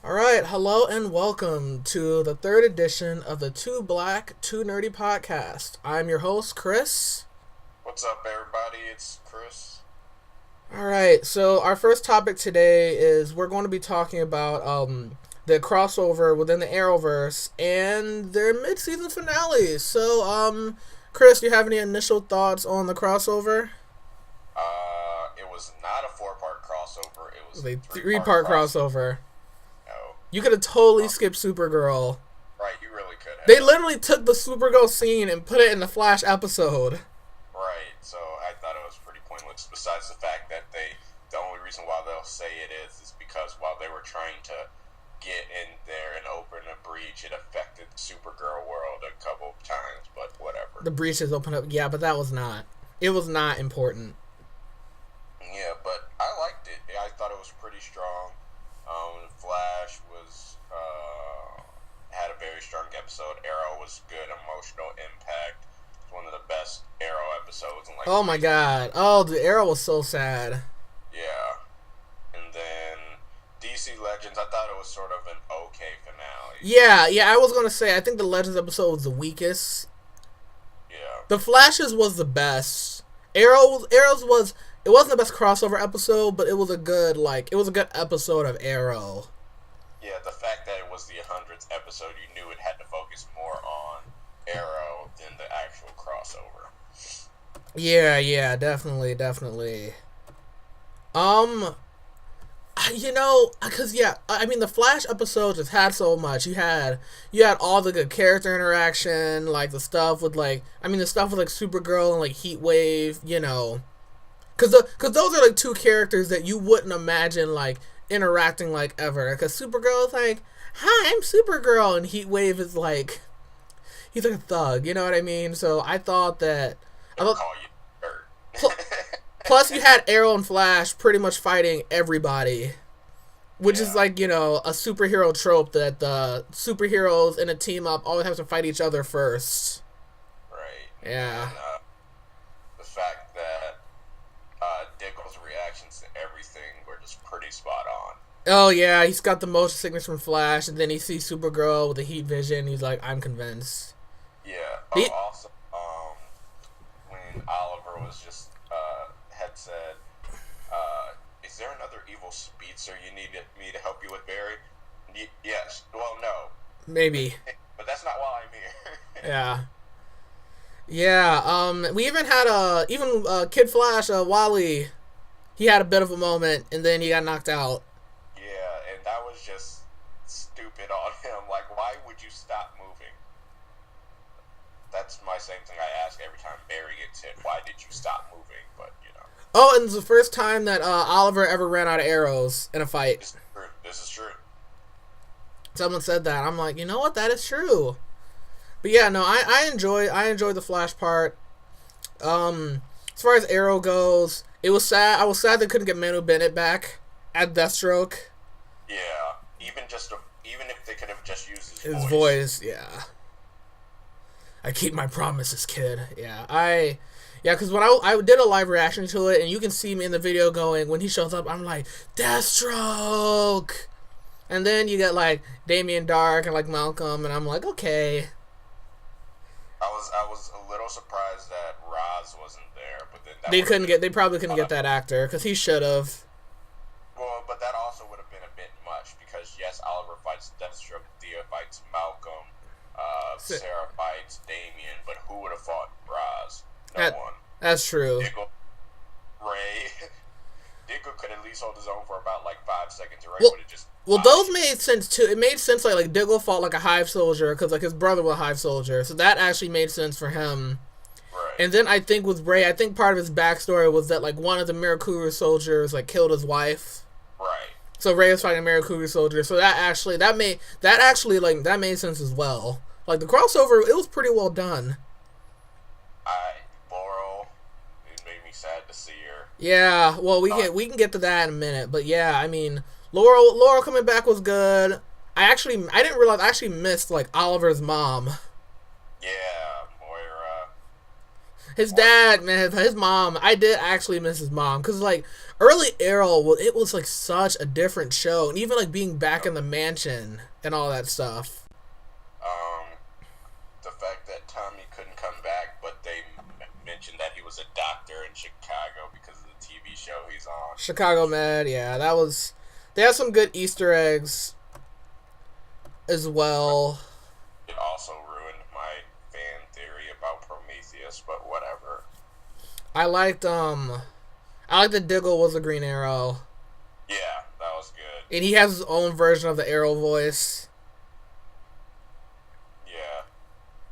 All right, hello and welcome to the third edition of the Two Black, Two Nerdy podcast. I'm your host, Chris. What's up, everybody? It's Chris. All right, so our first topic today is we're going to be talking about the crossover within the Arrowverse and their mid-season finale. So, Chris, do you have any initial thoughts on the crossover? It was not a four-part crossover. It was The a three-part crossover. No. You could have totally skipped Supergirl. Right, you really could have. They literally took the Supergirl scene and put it in the Flash episode. Right, so I thought it was pretty pointless. Besides the fact that the only reason why they'll say it is because while they were trying to get in there and open a breach, it affected the Supergirl world a couple of times, but whatever. The breaches opened up. Yeah, but that was not. It was not important. Yeah, but I liked it. I thought it was pretty strong. Flash was had a very strong episode. Arrow was good, emotional impact. It's one of the best Arrow episodes. In like Oh my god. Oh, the Arrow was so sad. Yeah, and then DC Legends. I thought it was sort of an okay finale. Yeah, I was gonna say, I think the Legends episode was the weakest. Yeah. The Flashes was the best. Arrow's was, it wasn't the best crossover episode, but it was a good, episode of Arrow. Yeah, the fact that it was the 100th episode, you knew it had to focus more on Arrow than the actual crossover. Yeah, definitely. Because I mean, the Flash episode just had so much. You had all the good character interaction, like the stuff with the stuff with like Supergirl and like Heatwave, because those are like two characters that you wouldn't imagine like interacting like ever. Because Supergirl is like, "Hi, I'm Supergirl," and Heatwave is like, he's like a thug. You know what I mean? So I thought that. They'll call you dirt. Plus, you had Arrow and Flash pretty much fighting everybody, which is like, a superhero trope that the superheroes in a team up always have to fight each other first. Right. Yeah. And, the fact that Diggle's reactions to everything were just pretty spot on. Oh, yeah, he's got the motion sickness from Flash, and then he sees Supergirl with the heat vision, he's like, I'm convinced. Yeah. Also, when Oliver was just had said, "Is there another evil speedster you need me to help you with, Barry?" Yes. Well, no. Maybe. But that's not why I'm here. Yeah. Yeah. We even had Kid Flash, Wally. He had a bit of a moment, and then he got knocked out. Yeah, and that was just stupid on him. Like, why would you stop moving? That's my same thing I ask every time Barry gets hit. Why did you stop moving? But, Oh, and it's the first time that Oliver ever ran out of arrows in a fight. This is true. Someone said that. I'm like, you know what? That is true. But yeah, no, I enjoy the Flash part. As far as Arrow goes, it was sad. I was sad they couldn't get Manu Bennett back at Deathstroke. Yeah, even if they could have just used his voice. Yeah. I keep my promises, kid. Yeah, because when I did a live reaction to it, and you can see me in the video going, when he shows up, I'm like, Deathstroke! And then you get, like, Damien Dark and, like, Malcolm, and I'm like, okay. I was a little surprised that Roz wasn't there, but then they probably couldn't get that actor, because he should have. Well, but that also would have been a bit much, because yes, Oliver fights Deathstroke, Thea fights Malcolm, Sarah fights Damien, but who would have fought Roz? No one. That's true. Diggle could at least hold his own for about like 5 seconds. Ray would have just. Well, those made sense too. It made sense like Diggle fought like a Hive soldier because like his brother was a Hive soldier, so that actually made sense for him. Right. And then I think with Ray, I think part of his backstory was that like one of the Mirakuru soldiers like killed his wife. Right. So Ray was fighting a Mirakuru soldier, so that made sense as well. Like the crossover, it was pretty well done. Laurel, it made me sad to see her. Yeah, well we can get to that in a minute, but yeah, I mean Laurel coming back was good. I didn't realize I actually missed like Oliver's mom. Yeah, Moira. His dad, man, his mom. I did actually miss his mom because like early Arrow, it was like such a different show, and even like being back in the mansion and all that stuff. Um, the fact that Tommy couldn't come back, but they mentioned that he was a doctor in Chicago because of the TV show he's on. Chicago Med, yeah, that was. They had some good Easter eggs as well. It also ruined my fan theory about Prometheus, but whatever. I liked that Diggle was a Green Arrow. Yeah, that was good. And he has his own version of the Arrow voice. Yeah.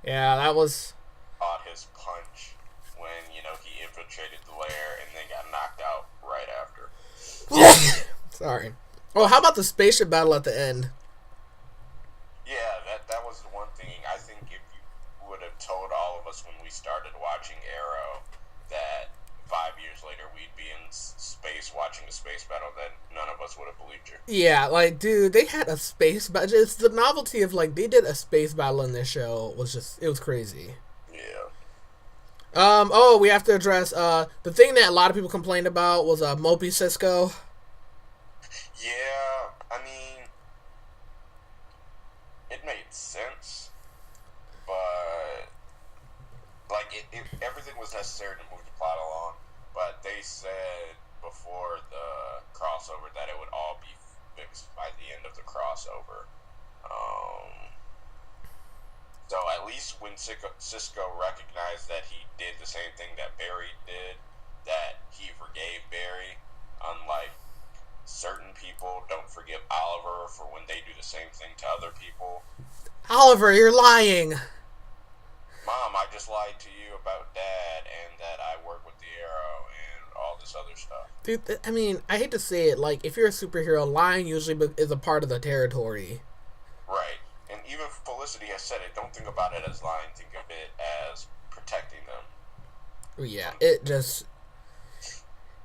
Yeah, that was. Caught his punch when, he infiltrated the lair and then got knocked out right after. Sorry. Oh, how about the spaceship battle at the end? Yeah, that was the one thing. I think if you would have told all of us when we started watching Arrow that 5 years later we'd be in space watching the space battle, then none of us would have believed you. Yeah, like, dude, they had a space battle. It's the novelty of, like, they did a space battle in this show was just, it was crazy. Yeah. Oh, we have to address, the thing that a lot of people complained about was, Mopey Cisco. Yeah, I mean, it made sense, but, like, everything was necessary to move the plot along, but they said before the crossover that it would all be fixed by the end of the crossover. So at least when Cisco recognized that he did the same thing that Barry did, that he forgave Barry, unlike certain people don't forgive Oliver for when they do the same thing to other people. Oliver, you're lying. Mom, I just lied to you about Dad and that I work with the Arrow and all this other stuff. Dude, I mean, I hate to say it, like, if you're a superhero, lying usually is a part of the territory. Right. And even Felicity has said it, don't think about it as lying, think of it as protecting them. Yeah, it just...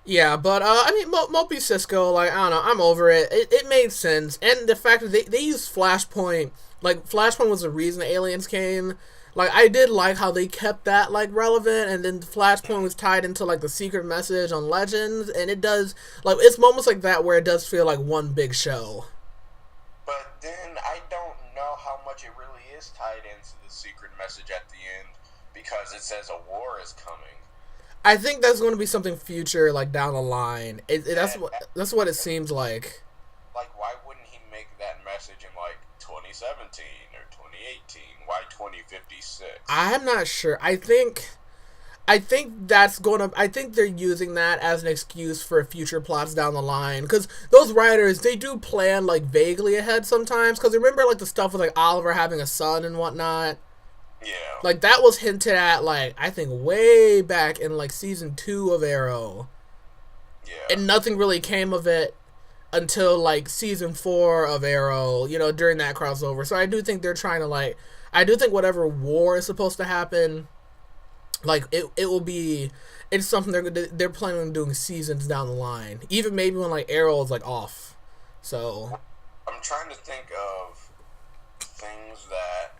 Yeah, but, I mean, Mopey Cisco, like, I don't know, I'm over it. It made sense. And the fact that they used Flashpoint, like, Flashpoint was the reason the aliens came. Like, I did like how they kept that, like, relevant, and then Flashpoint was tied into, like, the secret message on Legends, and it does, like, it's moments like that where it does feel like one big show. But then I don't know how much it really is tied into the secret message at the end, because it says a war is coming. I think that's going to be something future, like, down the line. That's what it seems like. Like, why wouldn't he make that message in, like, 2017 or 2018? Why 2056? I'm not sure. I think that's going to... I think they're using that as an excuse for future plots down the line. Because those writers, they do plan, like, vaguely ahead sometimes. Because remember, like, the stuff with, like, Oliver having a son and whatnot? Yeah. Like, that was hinted at, like, I think way back in, like, season 2 of Arrow. Yeah. And nothing really came of it until, like, season 4 of Arrow, during that crossover. So I do think they're trying to, like... I do think whatever war is supposed to happen, like, it will be... It's something they're planning on doing seasons down the line. Even maybe when, like, Arrow is, like, off. So... I'm trying to think of things that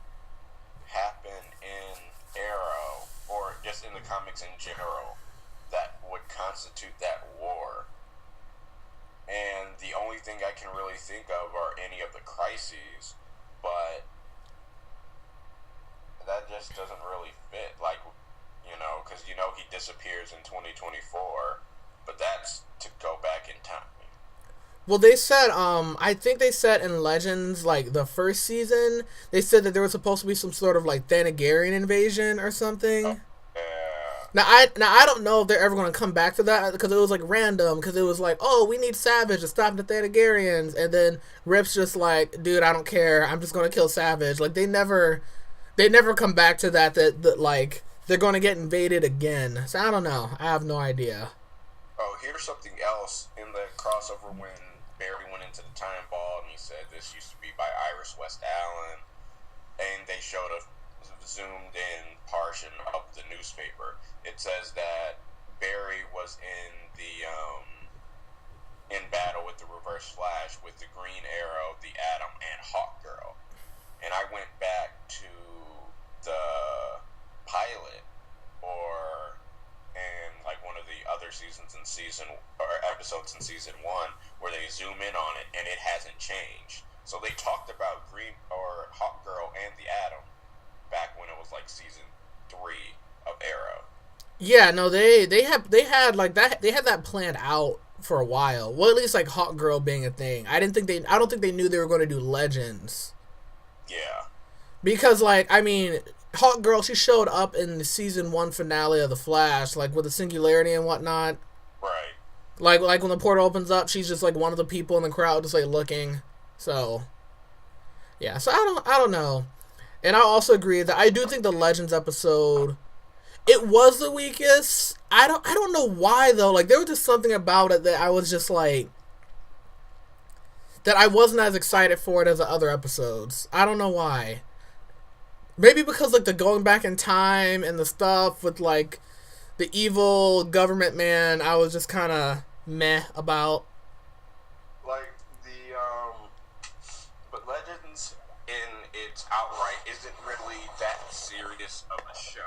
happen in Arrow, or just in the comics in general, that would constitute that war. And the only thing I can really think of are any of the crises, but that just doesn't really fit, like, because, he disappears in 2024, but that's to go back in time. Well, they said, I think they said in Legends, like, the first season, they said that there was supposed to be some sort of, like, Thanagarian invasion or something. Oh, yeah. Now I don't know if they're ever going to come back to that, because it was, like, random, because it was like, oh, we need Savage to stop the Thanagarians, and then Rip's just like, dude, I don't care, I'm just going to kill Savage. Like, they never come back to that, like, they're going to get invaded again. So, I don't know. I have no idea. Oh, here's something else in the crossover when Barry went into the time ball and he said this used to be by Iris West Allen, and they showed a zoomed in portion of the newspaper. It says that Barry was in the in battle with the Reverse Flash with the Green Arrow, the Atom, and Hawkgirl. And I went back to the pilot or seasons in season or episodes in season 1 where they zoom in on it and it hasn't changed. So they talked about Green or Hawk Girl and the Atom back when it was like season 3 of Arrow. Yeah, no, they had like that. They had that planned out for a while. Well, at least like Hawk Girl being a thing. I don't think they knew they were going to do Legends. Yeah. Because like I mean, Hawk Girl, she showed up in the season 1 finale of The Flash, like with the singularity and whatnot. Right. Like when the portal opens up, she's just like one of the people in the crowd, just like looking. So, yeah. So I don't know. And I also agree that I do think the Legends episode, it was the weakest. I don't know why though. Like there was just something about it that I was just like, that I wasn't as excited for it as the other episodes. I don't know why. Maybe because like the going back in time and the stuff with like the evil government man, I was just kind of meh about. Like but Legends in its outright isn't really that serious of a show.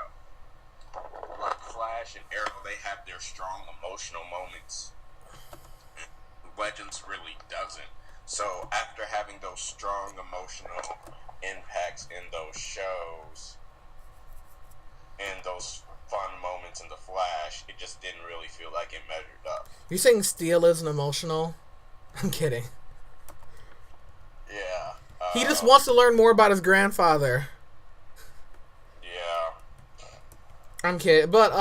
Like Flash and Arrow, they have their strong emotional moments. Legends really doesn't. So after having those strong emotional impacts in those shows and those fun moments in the Flash, it just didn't really feel like it measured up. You saying Steel isn't emotional? I'm kidding. Yeah. He just wants to learn more about his grandfather. Yeah. I'm kidding. But,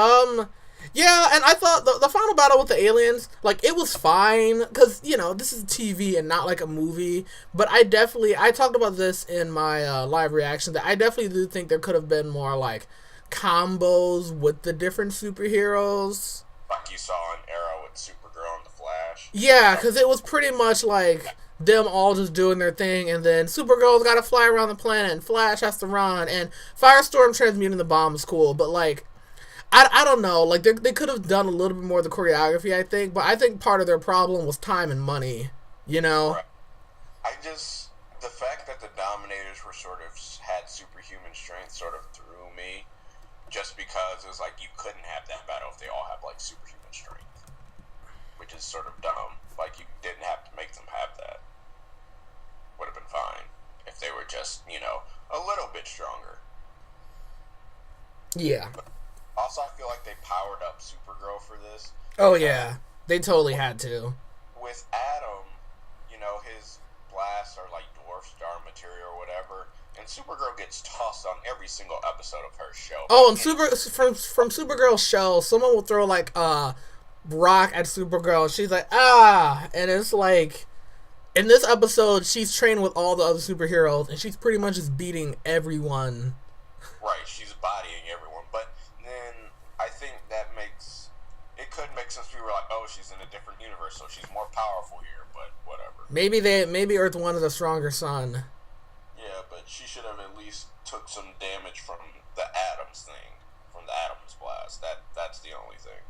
yeah, and I thought the final battle with the aliens, like, it was fine, because, you know, this is TV and not, like, a movie, but I talked about this in my live reaction, that I definitely do think there could have been more, like, combos with the different superheroes. Like you saw in Arrow with Supergirl and the Flash. Yeah, because it was pretty much, like, them all just doing their thing, and then Supergirl's got to fly around the planet, and Flash has to run, and Firestorm transmuting the bomb is cool, but, like, I don't know, like, they could have done a little bit more of the choreography, I think, but I think part of their problem was time and money, you know? Right. The fact that the Dominators were sort of, had superhuman strength sort of threw me, just because it was like, you couldn't have that battle if they all have, like, superhuman strength, which is sort of dumb. Like, you didn't have to make them have that. Would have been fine if they were just, you know, a little bit stronger. Yeah. But also, I feel like they powered up Supergirl for this. Oh, yeah. They totally had to. With Adam, you know, his blasts are like dwarf star material or whatever, and Supergirl gets tossed on every single episode of her show. Oh, and from Supergirl's show, someone will throw, like, rock at Supergirl, and she's like, ah! And it's like, in this episode, she's trained with all the other superheroes, and she's pretty much just beating everyone. Right, she's bodying everyone, but then I think it could make sense. People are like, oh, she's in a different universe, so she's more powerful here, but whatever. Maybe Earth 1 is a stronger sun. Yeah, but she should have at least took some damage from the Atoms thing, from the Atoms blast. That's the only thing.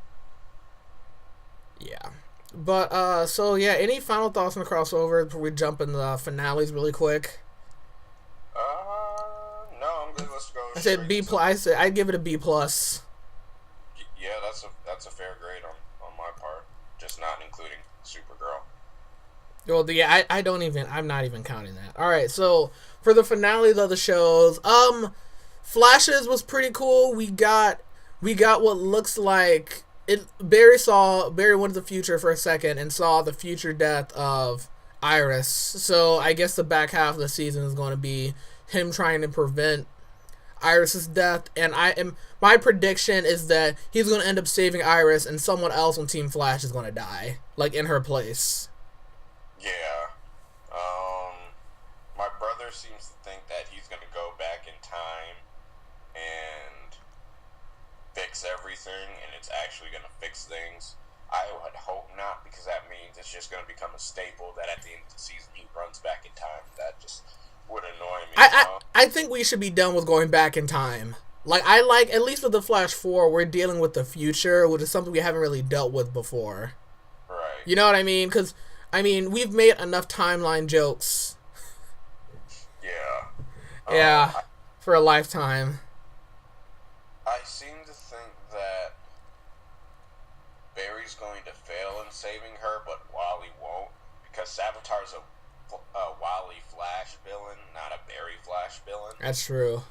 Yeah. But, so, yeah, any final thoughts on the crossover before we jump in the finales really quick? No, I'm good. Let's go. I said B+. I'd give it a B+. Yeah, that's a fair grade on my part. Just not including Supergirl. Well, yeah, I'm not even counting that. Alright, so, for the finales of the shows, Flashes was pretty cool. We got what looks like, Barry went to the future for a second and saw the future death of Iris. So, I guess the back half of the season is going to be him trying to prevent Iris's death, and my prediction is that he's going to end up saving Iris, and someone else on Team Flash is going to die, like, in her place. Yeah. My brother seems to think that he's going to go back in time and fix everything, and it's actually going to fix things. I would hope not, because that means it's just going to become a staple that at the end of the season he runs back in time. That just would annoy me. I think we should be done with going back in time. Like, at least with the Flash 4, we're dealing with the future, which is something we haven't really dealt with before. Right. You know what I mean? Because, I mean, we've made enough timeline jokes. Yeah. Yeah, for a lifetime. I seem to think that Barry's going saving her, but Wally won't, because Savitar's a Wally Flash villain, not a Barry Flash villain. That's true.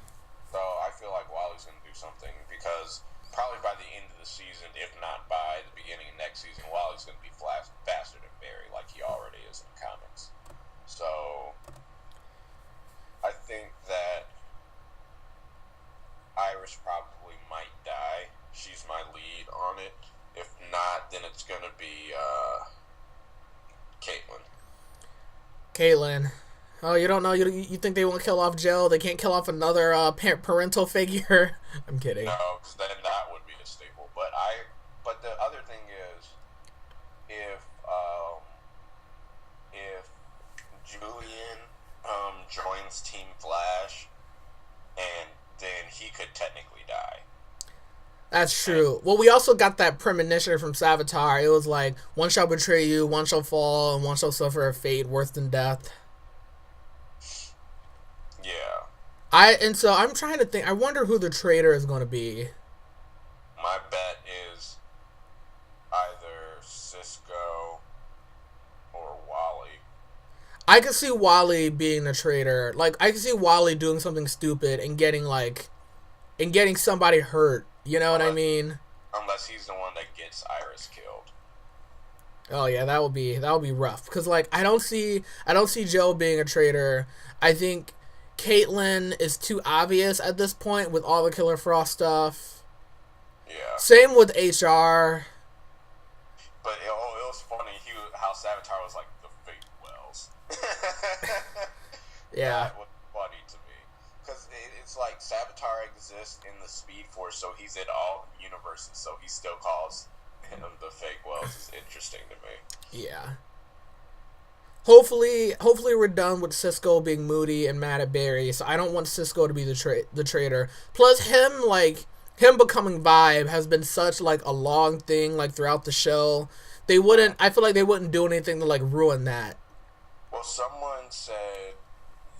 So I feel like Wally's going to do something, because probably by the end of the season, if not by the beginning of next season, Wally's going to be faster than Barry, like he already is in the comics. So I think that Iris probably might die. She's my lead on it. If not, then it's going to be Caitlin. Caitlin. Oh, you don't know? You think they won't kill off Jill? They can't kill off another parental figure? I'm kidding. No, because then that would be a staple. But the other thing is, if Julian joins Team Flash, and then he could technically die. That's true. Well, we also got that premonition from Savitar. It was like, one shall betray you, one shall fall, and one shall suffer a fate worse than death. Yeah. And so I'm trying to think. I wonder who the traitor is going to be. My bet is either Cisco or Wally. I could see Wally being the traitor. Like, I could see Wally doing something stupid and getting somebody hurt. You know what I mean? Unless he's the one that gets Iris killed. Oh yeah, that would be rough. Cause like I don't see Joe being a traitor. I think Caitlin is too obvious at this point with all the Killer Frost stuff. Yeah. Same with HR. But it was funny how Savitar was like the fake Wells. Yeah. That was funny to me. Because it's like Savitar exists in the Speed Force, so he's in all universes, so he still calls him the fake Wells. Is interesting to me. Yeah. Hopefully we're done with Cisco being moody and mad at Barry, so I don't want Cisco to be the traitor. Plus him becoming Vibe has been such like a long thing like throughout the show. I feel like they wouldn't do anything to like ruin that. Well, someone said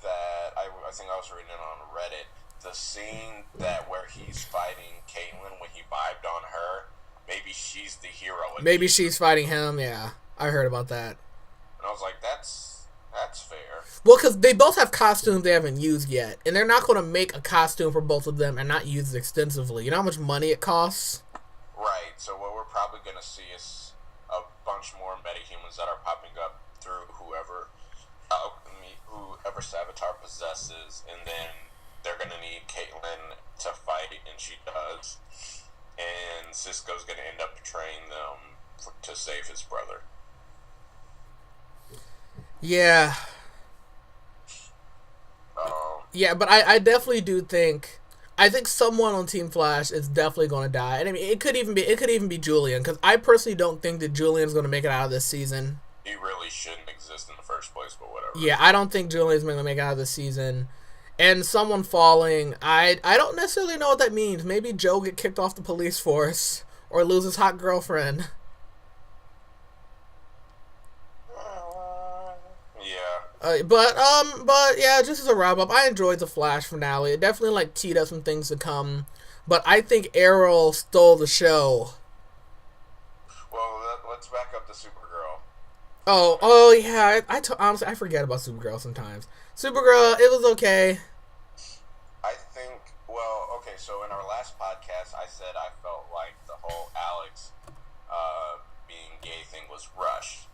that I think I was reading it on Reddit. The scene where he's fighting Caitlin when he vibed on her, maybe she's the hero. Maybe she's fighting him. Yeah, I heard about that. And I was like, that's fair. Well, because they both have costumes they haven't used yet, and they're not going to make a costume for both of them and not use it extensively. You know how much money it costs? Right. So what we're probably going to see is a bunch more metahumans that are popping up through whoever Savitar possesses, and then they're going to need Caitlin to fight, and she does. And Cisco's going to end up betraying them to save his brother. Yeah. Yeah, but I definitely do think... I think someone on Team Flash is definitely going to die. And I mean, it could even be Julian, because I personally don't think that Julian's going to make it out of this season. He really shouldn't exist in the first place, but whatever. Yeah, I don't think Julian's going to make it out of this season. And someone falling, I don't necessarily know what that means. Maybe Joe get kicked off the police force, or lose his hot girlfriend. Yeah. But yeah, just as a wrap up, I enjoyed the Flash finale. It definitely like teed up some things to come. But I think Arrow stole the show. Well, let's back up to Supergirl. Oh yeah. Honestly, I forget about Supergirl sometimes. Supergirl, it was okay. I think. Well, okay. So in our last podcast, I said I felt like the whole Alex being gay thing was rushed.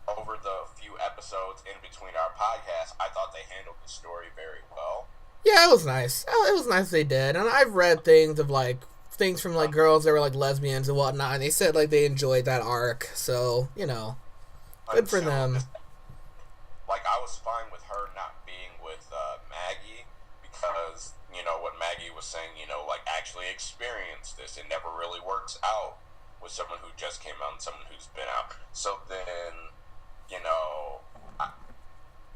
Over the few episodes in between our podcasts, I thought they handled the story very well. Yeah, it was nice. It was nice they did. And I've read things from like girls that were like lesbians and whatnot, and they said like they enjoyed that arc. So, you know, good for them. Like, I was fine with her not being with Maggie, because, you know, what Maggie was saying, you know, like, actually experience this. It never really works out with someone who just came out and someone who's been out. So then, you know,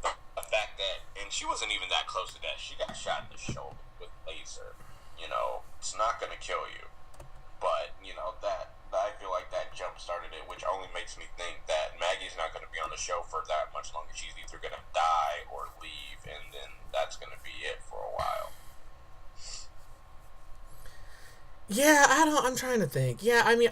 the fact that, and she wasn't even that close to that. She got shot in the shoulder with laser. You know, it's not going to kill you. But, you know, that I feel like that jump started it, which only makes me think that Maggie's not going to be on the show for that much longer. She's either going to die or leave, and then that's going to be it for a while. Yeah, I'm trying to think. Yeah, I mean,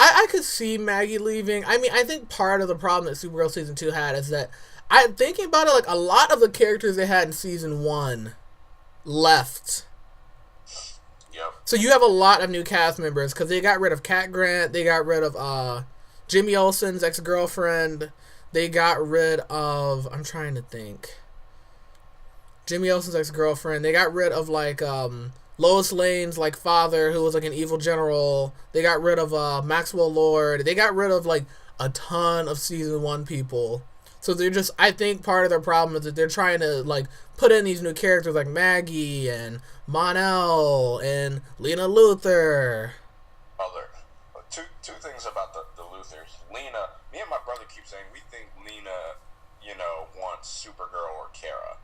I could see Maggie leaving. I mean, I think part of the problem that Supergirl season 2 had is that I'm thinking about it, like a lot of the characters they had in season 1 left. Yep. So you have a lot of new cast members because they got rid of Cat Grant, they got rid of Jimmy Olsen's ex-girlfriend, they got rid of, I'm trying to think, Jimmy Olsen's ex-girlfriend, they got rid of like Lois Lane's like father who was like an evil general, they got rid of Maxwell Lord, they got rid of like a ton of season 1 people. So they're just, I think part of their problem is that they're trying to like put in these new characters like Maggie and Mon-El and Lena Luthor. Other two things about the Luthors. Lena, me and my brother keep saying we think Lena, wants Supergirl or Kara.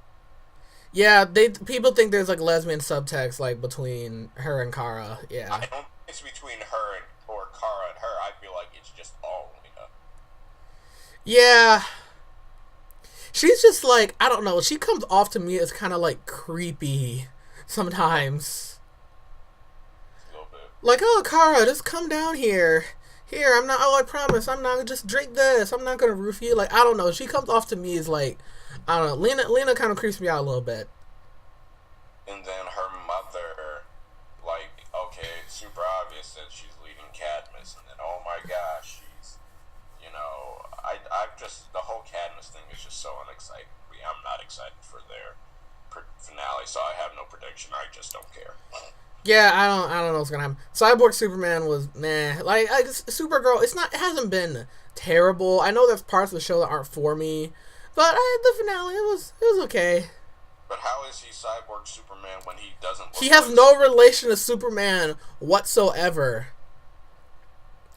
Yeah, people think there's like lesbian subtext like between her and Kara. Yeah. I don't think it's between her or Kara and her. I feel like it's just all Lena. Yeah. She's just like, I don't know, she comes off to me as kind of like creepy sometimes. A little bit. Like, oh, Kara, just come down here. Here, I promise, I'm not, just drink this. I'm not going to roof you. Like, I don't know. She comes off to me as like, I don't know. Lena kind of creeps me out a little bit. And then her mother, like, okay, it's super obvious that she's leaving Cadmus. And then, oh my gosh, she's, I've just, the whole Cadmus thing is just so unexciting. I'm not excited for their finale, so I have no prediction. I just don't care. Yeah, I don't know what's gonna happen. Cyborg Superman was nah. Like Supergirl, it hasn't been terrible. I know there's parts of the show that aren't for me, but the finale it was okay. But how is he Cyborg Superman when he doesn't look He has like no relation to Superman whatsoever.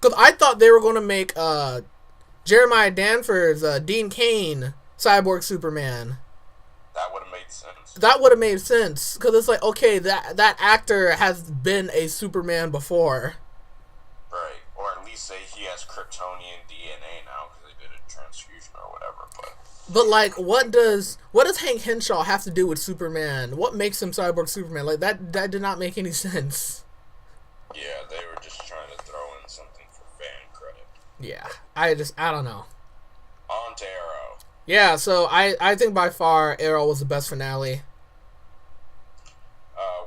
Because I thought they were gonna make Jeremiah Danforth's Dean Cain Cyborg Superman. That would have made sense. That would have made sense because it's like, okay, that actor has been a Superman before, Right, or at least say he has Kryptonian DNA now because they did a transfusion or whatever. But like, what does Hank Henshaw have to do with Superman? What makes him Cyborg Superman? Like that did not make any sense. Yeah, they were just trying to throw in something for fan credit. Yeah, I don't know. On to Arrow. Yeah, so I think by far Arrow was the best finale.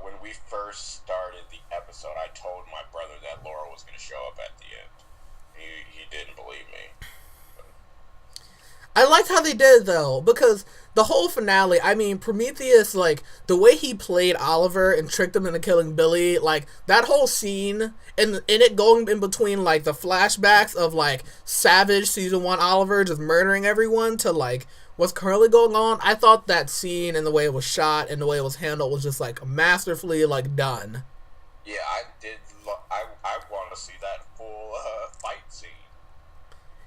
When we first started the episode, I told my brother that Laura was going to show up at the end. He didn't believe me. I liked how they did it, though, because the whole finale, I mean, Prometheus, like, the way he played Oliver and tricked him into killing Billy, like, that whole scene, and it going in between, like, the flashbacks of, like, Savage Season 1 Oliver just murdering everyone to, like, what's currently going on, I thought that scene and the way it was shot and the way it was handled was just, like, masterfully, like, done. Yeah, I did. I want to see that full fight scene.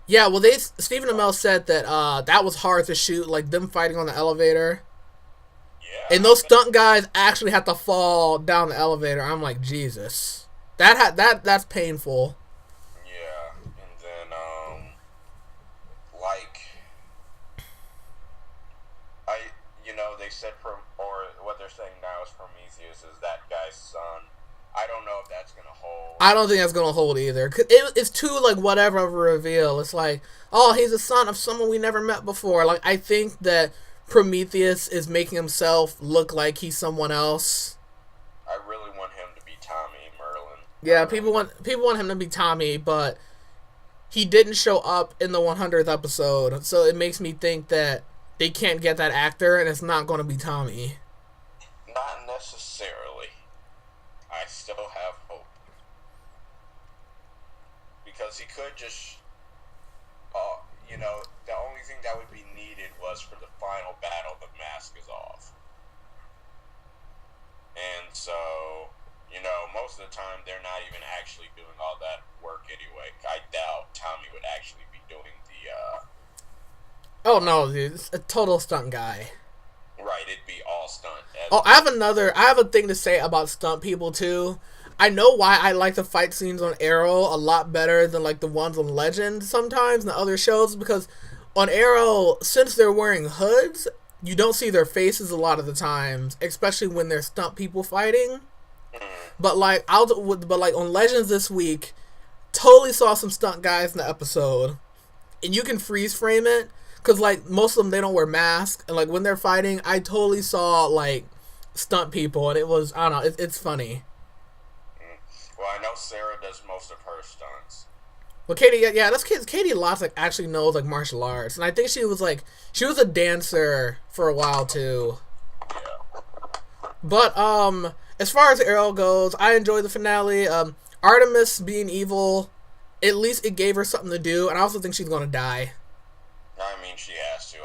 Yeah, well, Stephen Amell said that that was hard to shoot, like them fighting on the elevator. Yeah. And those stunt guys actually had to fall down the elevator. I'm like, Jesus, that's painful. Yeah, and then like they said or what they're saying now is Prometheus is that guy's son. I don't know if that's gonna hold. I don't think that's gonna hold either. 'Cause it's too like whatever of a reveal. It's like, oh, he's a son of someone we never met before. Like I think that Prometheus is making himself look like he's someone else. I really want him to be Tommy Merlin. Yeah, people want him to be Tommy, but he didn't show up in the 100th episode, so it makes me think that they can't get that actor, and it's not going to be Tommy. Not necessarily. I still have hope. Because he could just, the only thing that would be needed was for the final battle, the mask is off. And so, most of the time they're not even actually doing all that work anyway. I doubt Tommy would actually be doing the, Oh no, dude, it's a total stunt guy. Right, it'd be all stunt. Oh, I have a thing to say about stunt people too. I know why I like the fight scenes on Arrow a lot better than like the ones on Legend sometimes and the other shows, because on Arrow, since they're wearing hoods, you don't see their faces a lot of the times, especially when they're stunt people fighting. But like on Legends this week, totally saw some stunt guys in the episode, and you can freeze frame it because like most of them they don't wear masks, and like when they're fighting, I totally saw like stunt people, and it was I don't know, it's funny. Well, I know Sarah does most of her stunts. Well, Katie, yeah, that's Katie Lots like actually knows like martial arts, and I think she was a dancer for a while too. Yeah. But as far as Arrow goes, I enjoyed the finale. Artemis being evil, at least it gave her something to do, and I also think she's gonna die. I mean, she has to.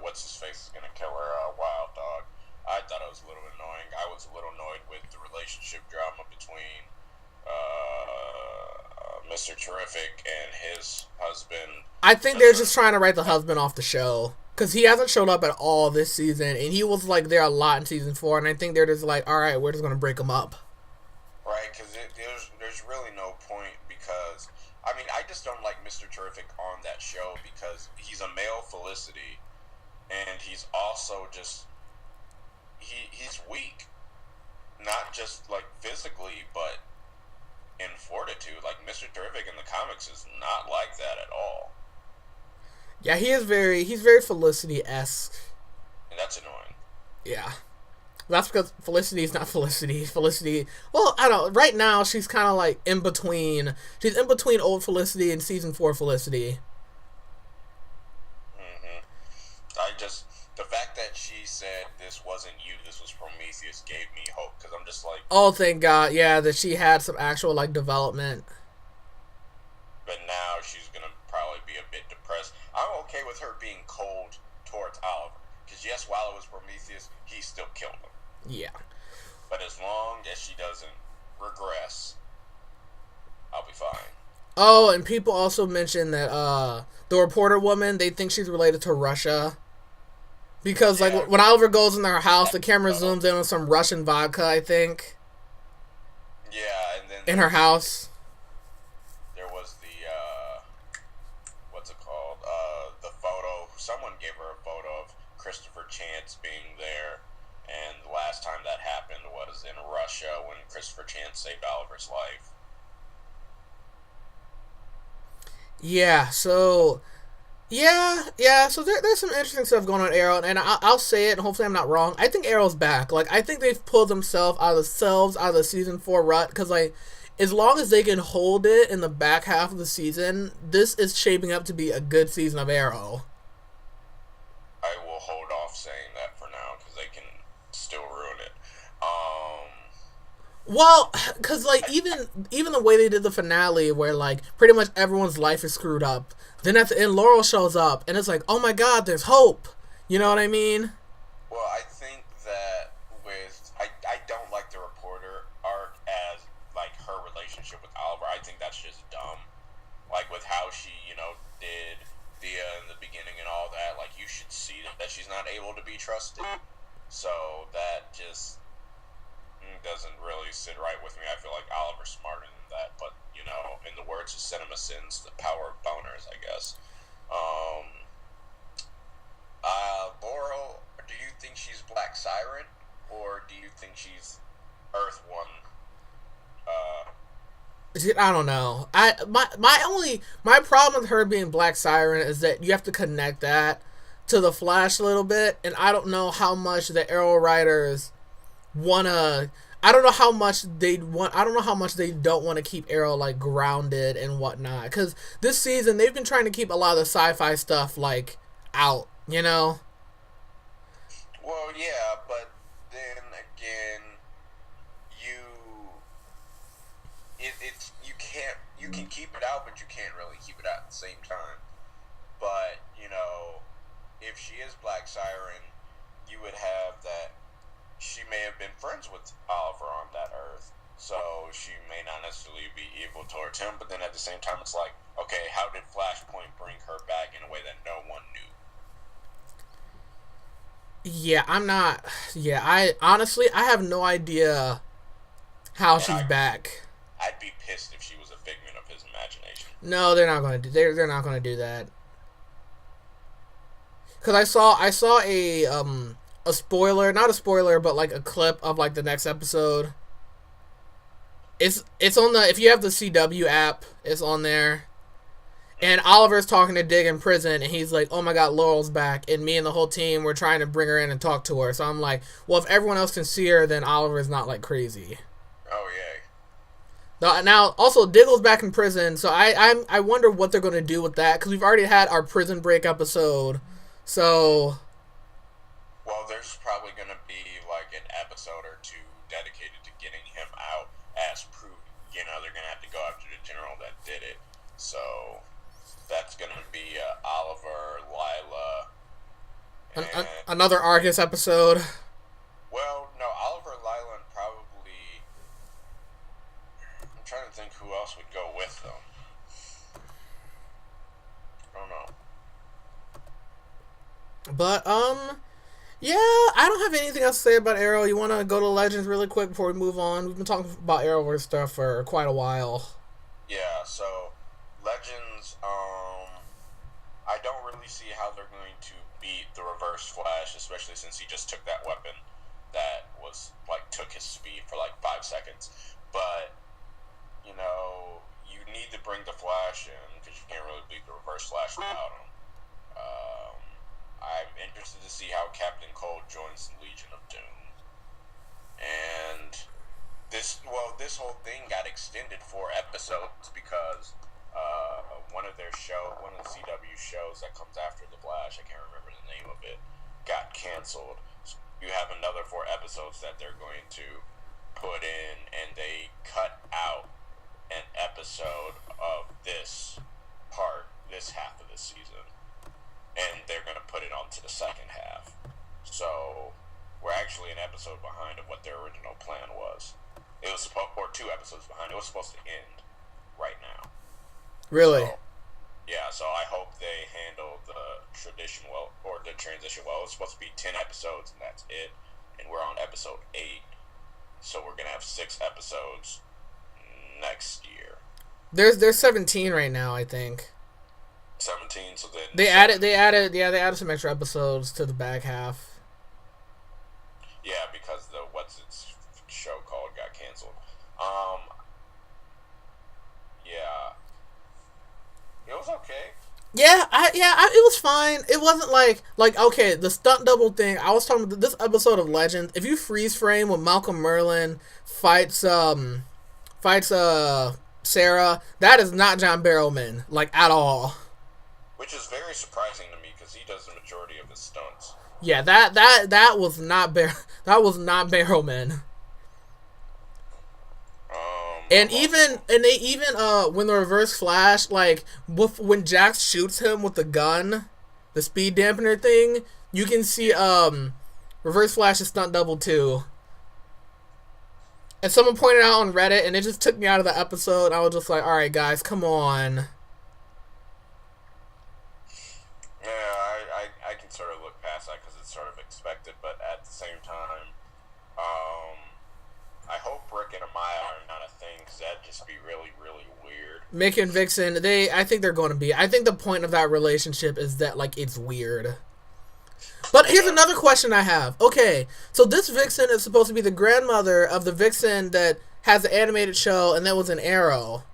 What's his face is gonna kill her. Wild Dog. I thought it was a little annoying. I was a little annoyed with the relationship drama between Mr. Terrific and his husband. I think they're just trying to write the husband off the show. Because he hasn't showed up at all this season, and he was like there a lot in season 4, and I think they're just like, alright, we're just going to break him up. Right, because there's really no point, because, I mean, I just don't like Mr. Terrific on that show, because he's a male Felicity, and he's also just, he's weak. Not just, like, physically, but in fortitude. Like, Mr. Terrific in the comics is not like that at all. Yeah, he's very Felicity-esque. And that's annoying. Yeah. That's because Felicity's not Felicity. Felicity, well, I don't know. Right now, she's kind of like in between. She's in between old Felicity and season 4 Felicity. The fact that she said this wasn't you, this was Prometheus, gave me hope, because I'm just like... Oh, thank God. Yeah, that she had some actual, like, development. But now she's going to probably be a bit depressed. I'm okay with her being cold towards Oliver. Because yes, while it was Prometheus, he still killed him. Yeah. But as long as she doesn't regress, I'll be fine. Oh, and people also mentioned that the reporter woman, they think she's related to Russia. Because, like, when Oliver goes in their house, the camera zooms in on some Russian vodka, I think. Yeah, and then... In her house. There was the, what's it called? The photo. Someone gave her a photo of Christopher Chance being there. And the last time that happened was in Russia when Christopher Chance saved Oliver's life. Yeah, so... Yeah, so there's some interesting stuff going on Arrow, and I'll say it, and hopefully I'm not wrong. I think Arrow's back. Like, I think they've pulled themselves out of the season 4 rut, because, like, as long as they can hold it in the back half of the season, this is shaping up to be a good season of Arrow. I will hold off saying that for now, because they can still ruin it. Well, because, like, even the way they did the finale, where, like, pretty much everyone's life is screwed up, then at the end, Laurel shows up, and it's like, oh my God, there's hope. You know what I mean? Well, I think that I don't like the reporter arc as, like, her relationship with Oliver. I think that's just dumb. Like, with how she, did Thea in the beginning and all that, like, you should see that she's not able to be trusted. So that just doesn't really sit right with me. I feel like Oliver's smarter than that, but in the words of Cinema Sins, the power of boners, I guess. Laurel, do you think she's Black Siren, or do you think she's Earth One? I don't know. My problem with her being Black Siren is that you have to connect that to the Flash a little bit, and I don't know how much the Arrow writers wanna. I don't know how much they don't want to keep Arrow like grounded and whatnot. Because this season they've been trying to keep a lot of the sci-fi stuff like out. Well, yeah, but then again, you can keep it out, but you can't really keep it out at the same time. But if she is Black Siren, you would have that. She may have been friends with Oliver on that Earth, so she may not necessarily be evil towards him, but then at the same time, it's like, okay, how did Flashpoint bring her back in a way that no one knew? Yeah, I honestly, I have no idea how she's back. I'd be pissed if she was a figment of his imagination. No, they're not going to do. They're not going to do that. Because I saw a spoiler, not a spoiler, but like a clip of like the next episode. It's on the if you have the CW app, it's on there. And Oliver's talking to Dig in prison, and he's like, "Oh my God, Laurel's back!" And me and the whole team were trying to bring her in and talk to her. So I'm like, "Well, if everyone else can see her, then Oliver's not like crazy." Oh yay. Now, also Diggle's back in prison, so I wonder what they're going to do with that because we've already had our prison break episode. So, well, there's probably going to be like an episode or two dedicated to getting him out as proof. You know, they're going to have to go after the general that did it. So that's going to be Oliver, Lila, and another Argus episode. Well, no, Oliver, Lila, and probably. I'm trying to think who else would go with them. I don't know. But yeah, I don't have anything else to say about Arrow. You want to go to Legends really quick before we move on? We've been talking about Arrowverse stuff for quite a while. Yeah, so Legends, I don't really see how they're going to beat the Reverse Flash, especially since he just took that weapon that was like took his speed for like 5 seconds. But you know, you need to bring the Flash in because you can't really beat the Reverse Flash without him. I'm interested to see how Captain Cold joins the Legion of Doom. And this whole thing got extended 4 episodes because one of the CW shows that comes after the Flash, I can't remember the name of it, got canceled. So you have another 4 episodes that they're going to put in, and they cut out an episode of this half of the season, and they're going to put it onto the second half. So we're actually an episode behind of what their original plan was. It was or 2 episodes behind. It was supposed to end right now. Really? So, yeah. So I hope they handle the transition well. It was supposed to be 10 episodes, and that's it. And we're on episode 8, so we're gonna have 6 episodes next year. There's 17 right now, I think. 17. So then they added some extra episodes to the back half. Yeah, because the what's its show called got canceled. Yeah, it was okay. It was fine. It wasn't like okay, the stunt double thing. I was talking about this episode of Legend. If you freeze frame when Malcolm Merlin fights Sarah, that is not John Barrowman, like, at all. Which is very surprising to me because he does the majority of his stunts. Yeah, that was not Barrowman. And they even when the Reverse Flash, like when Jax shoots him with the gun, the speed dampener thing, you can see Reverse Flash's stunt double too. And someone pointed out on Reddit, and it just took me out of the episode. I was just like, all right, guys, come on. Yeah, I can sort of look past that because it's sort of expected, but at the same time, I hope Rick and Amaya are not a thing because that'd just be really, really weird. Mick and Vixen, I think they're going to be. I think the point of that relationship is that, like, it's weird. But here's another question I have. Okay, so this Vixen is supposed to be the grandmother of the Vixen that has the animated show and that was an Arrow.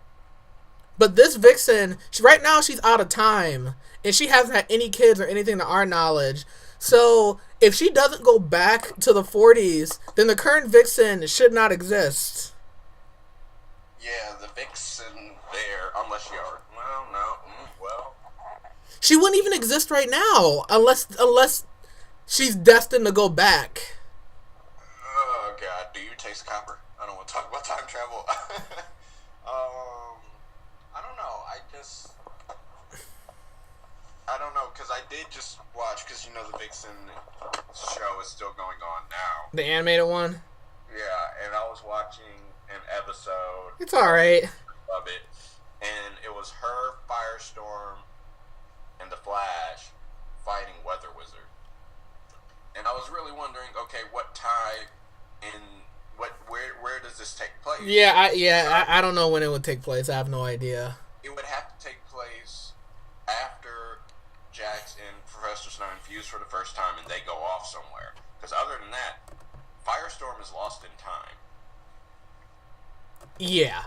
But this Vixen, right now she's out of time, and she hasn't had any kids or anything to our knowledge. So if she doesn't go back to the 40s, then the current Vixen should not exist. Yeah, the Vixen there, unless you are, well. She wouldn't even exist right now, unless she's destined to go back. Oh, God, do you taste copper? I don't want to talk about time travel. I don't know, I don't know, because I did just watch, because you know the Vixen show is still going on now. The animated one? Yeah, and I was watching an episode. It's alright. Of it, and it was her, Firestorm, and the Flash fighting Weather Wizard. And I was really wondering, okay, what time in where does this take place? I don't know when it would take place. I have no idea. It would have to take place after Jax and Professor Snow fuse for the first time and they go off somewhere. Because other than that, Firestorm is lost in time. Yeah.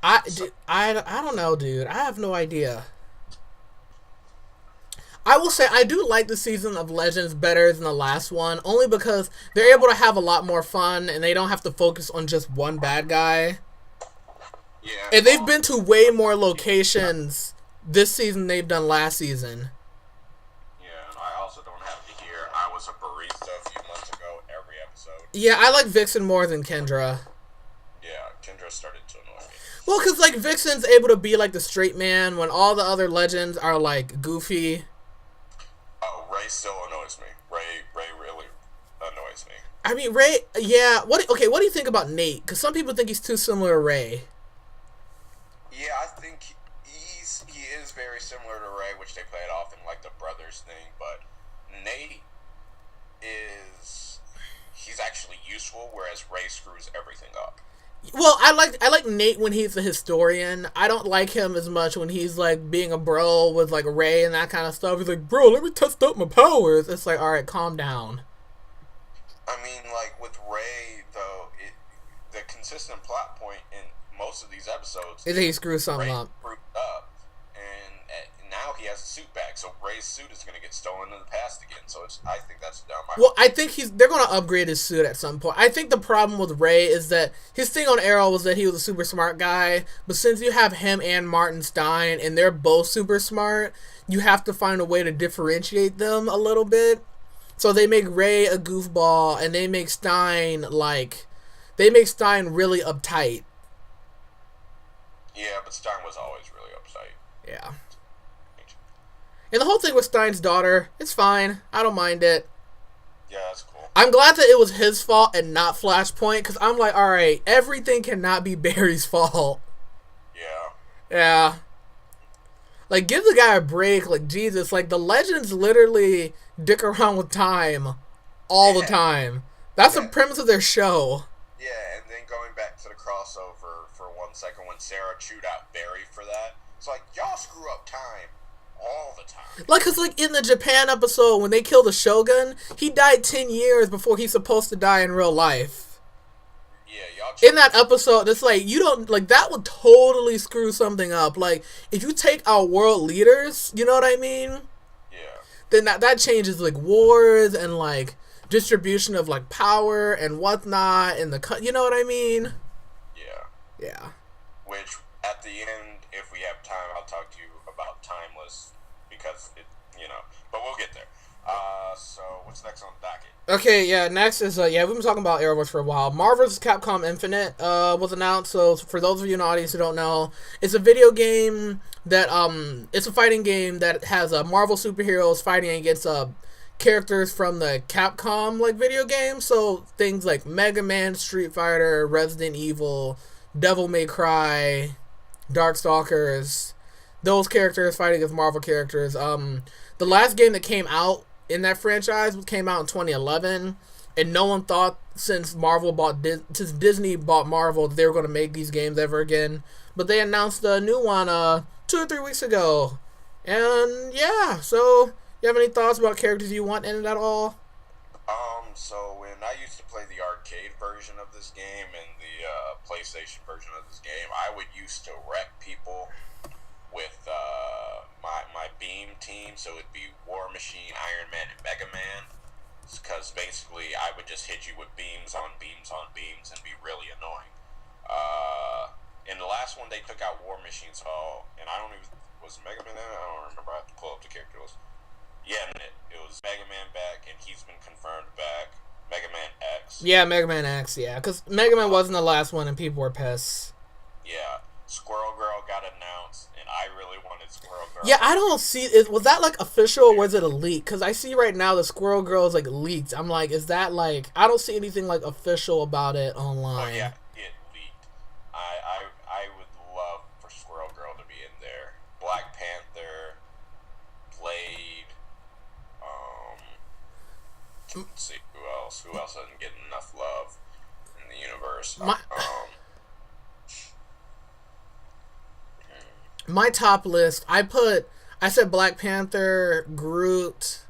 I don't know, dude. I have no idea. I will say I do like the season of Legends better than the last one, only because they're able to have a lot more fun and they don't have to focus on just one bad guy. Yeah, And they've been to way more locations this season than they've done last season. yeah, and I also don't have to hear I was a barista a few months ago every episode. Yeah, I like Vixen more than Kendra. Yeah, Kendra started to annoy me. Well, because, like, Vixen's able to be, like, the straight man when all the other legends are, like, goofy. Oh, Ray still annoys me. Ray really annoys me. I mean, Ray, yeah. What do you think about Nate? Because some people think he's too similar to Ray. Yeah, I think he is very similar to Ray, which they played off in like the brothers thing. But Nate he's actually useful, whereas Ray screws everything up. Well, I like Nate when he's a historian. I don't like him as much when he's like being a bro with like Ray and that kind of stuff. He's like, bro, let me test out my powers. It's like, all right, calm down. I mean, like with Ray though, the consistent plot point in most of these episodes Is he screws something Ray up? screwed up, and now he has a suit back, so Ray's suit is going to get stolen in the past again. So I think that's dumb. Well, I think they're going to upgrade his suit at some point. I think the problem with Ray is that his thing on Arrow was that he was a super smart guy, but since you have him and Martin Stein, and they're both super smart, you have to find a way to differentiate them a little bit. So they make Ray a goofball, and they make Stein really uptight. Yeah, but Stein was always really uptight. Yeah. And the whole thing with Stein's daughter, it's fine. I don't mind it. Yeah, that's cool. I'm glad that it was his fault and not Flashpoint, because I'm like, alright, everything cannot be Barry's fault. Yeah. Yeah. Like, give the guy a break. Like, Jesus. Like, the Legends literally dick around with time all the time. That's the premise of their show. Yeah, and then going back to the crossover for 1 second when Sarah chewed out Barry for that, it's like, y'all screw up time all the time. Like, because, like, in the Japan episode, when they killed the Shogun, he died 10 years before he's supposed to die in real life. Yeah, y'all... In that episode, it's like, you don't... Like, that would totally screw something up. Like, if you take our world leaders, you know what I mean? Yeah. Then that changes, like, wars and, like, distribution of, like, power and whatnot and the... You know what I mean? Yeah. Yeah. Which, at the end, if we have time, I'll talk to you about Timeless, because but we'll get there. So what's next on the docket? Okay, yeah, next is, we've been talking about Arrowverse for a while. Marvel vs. Capcom Infinite was announced, so for those of you in the audience who don't know, it's a video game that, it's a fighting game that has Marvel superheroes fighting against characters from the Capcom, like, video games, so things like Mega Man, Street Fighter, Resident Evil, Devil May Cry, Darkstalkers, those characters fighting against Marvel characters. The last game that came out in that franchise came out in 2011, and no one thought since Disney bought Marvel that they were going to make these games ever again. But they announced a new one 2 or 3 weeks ago, and yeah. So you have any thoughts about characters you want in it at all? So when I used to play the arcade version of this game and the PlayStation version of this game, I would used to wreck people with my beam team, so it'd be War Machine, Iron Man, and Mega Man, because basically I would just hit you with beams on beams on beams and be really annoying. In the last one they took out War Machine, so, and I don't even, was Mega Man there? I don't remember, I have to pull up the character list. Yeah, it was Mega Man back, and he's been confirmed back. Mega Man X. Yeah, Mega Man X, yeah, because Mega Man wasn't the last one and people were pissed. Yeah, Squirrel Girl got announced, and I really wanted Squirrel Girl. Yeah, I don't see it. Was that like official or was it a leak? Because I see right now the Squirrel Girl is like leaked. I'm like, is that like? I don't see anything like official about it online. Oh yeah, it leaked. I would love for Squirrel Girl to be in there. Black Panther, Blade. Let's see who else. Who else doesn't get enough love in the universe? My top list, I said Black Panther, Groot,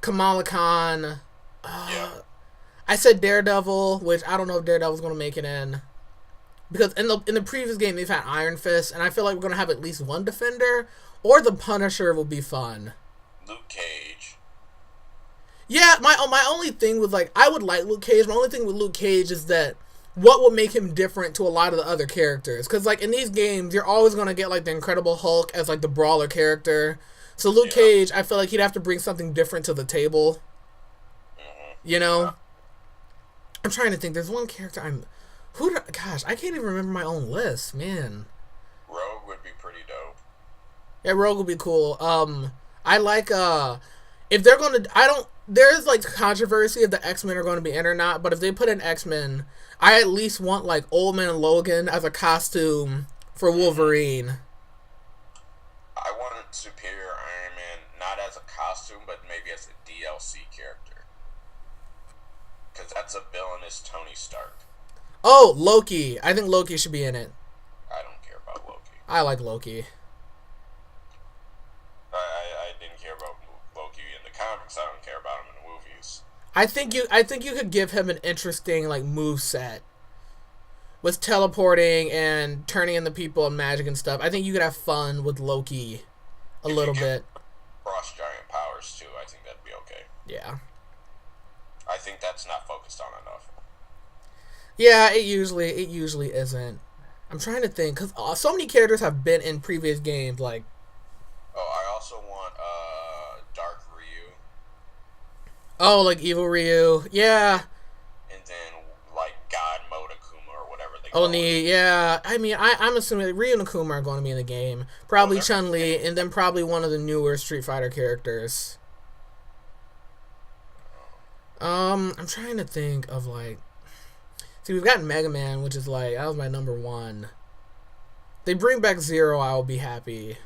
Kamala Khan. Yeah. I said Daredevil, which I don't know if Daredevil's gonna make it in. Because in the previous game they've had Iron Fist, and I feel like we're gonna have at least one defender, or the Punisher will be fun. Luke Cage. Yeah, my only thing with like I would like Luke Cage. My only thing with Luke Cage is that what would make him different to a lot of the other characters? Because like in these games, you're always gonna get like the Incredible Hulk as like the brawler character. So Luke Cage, I feel like he'd have to bring something different to the table. You know, I'm trying to think. There's one character gosh, I can't even remember my own list, man. Rogue would be pretty dope. Yeah, Rogue would be cool. I like if they're gonna, there's like controversy if the X-Men are going to be in or not. But if they put in X-Men, I at least want like Old Man Logan as a costume for Wolverine. I wanted Superior Iron Man not as a costume, but maybe as a DLC character. Because that's a villainous Tony Stark. Oh, Loki. I think Loki should be in it. I don't care about Loki. I like Loki. I didn't care about Loki in the comics. I don't care about him in the movies. I think you could give him an interesting like move set with teleporting and turning into people and magic and stuff. I think you could have fun with Loki a little bit. Cross giant powers too. I think that'd be okay. Yeah. I think that's not focused on enough. Yeah, it usually isn't. I'm trying to think because so many characters have been in previous games. Like, oh, I also want Dark Ryu. Oh, like Evil Ryu. Yeah. And then like God Mode Akuma or whatever they call it. Yeah. I mean, I'm assuming Ryu and Akuma are going to be in the game. Probably Chun-Li, and then probably one of the newer Street Fighter characters. I'm trying to think of like. See, we've got Mega Man, which is like, that was my number one. They bring back Zero, I will be happy.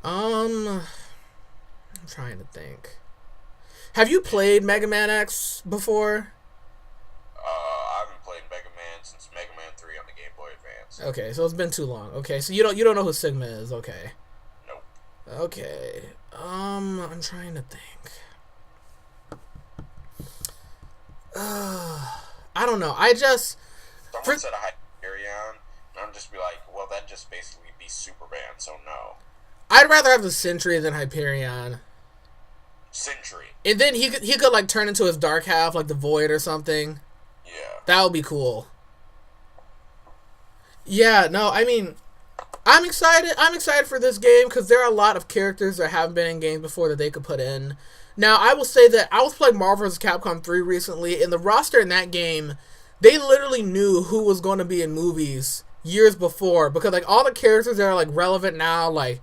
I'm trying to think. Have you played Mega Man X before? I haven't played Mega Man since Mega Man 3 on the Game Boy Advance. Okay, so it's been too long. Okay, so you don't know who Sigma is. Okay. Nope. Okay. I'm trying to think. I don't know. Someone said a Hyperion, and I'm just be like, well, that'd just basically be Superman, so no. I'd rather have the Sentry than Hyperion. Sentry. And then he could like turn into his dark half, like the Void or something. Yeah. That would be cool. Yeah, no, I mean, I'm excited. I'm excited for this game because there are a lot of characters that haven't been in games before that they could put in. Now, I will say that I was playing Marvel vs. Capcom 3 recently, and the roster in that game, they literally knew who was going to be in movies years before, because like all the characters that are like relevant now, like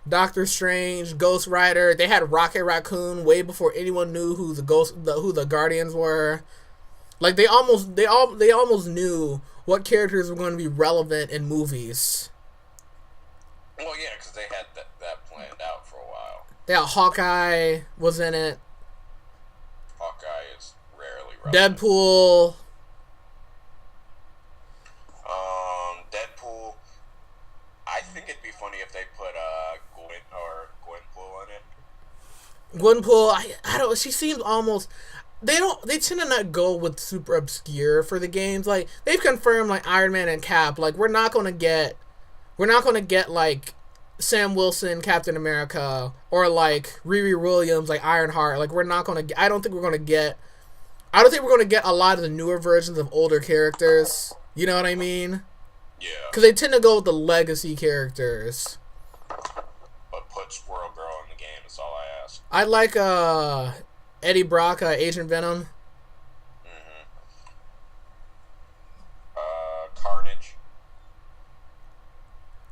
Doctor Strange, Ghost Rider, they had Rocket Raccoon way before anyone knew who the Guardians were. Like they almost knew what characters were going to be relevant in movies. Well, yeah, because they had that planned out for a while. Yeah, Hawkeye was in it. Hawkeye is rarely relevant. Deadpool. Deadpool. I think it'd be funny if they put Gwenpool in it. Gwenpool, I don't. She seems almost. They tend to not go with super obscure for the games. Like they've confirmed, like Iron Man and Cap. Like we're not gonna get like Sam Wilson, Captain America, or like Riri Williams, like Ironheart. Like we're not gonna. I don't think we're gonna get a lot of the newer versions of older characters. You know what I mean? Yeah. Because they tend to go with the legacy characters. But put Squirrel Girl in the game. That's all I ask. I like Eddie Brock, Agent Venom.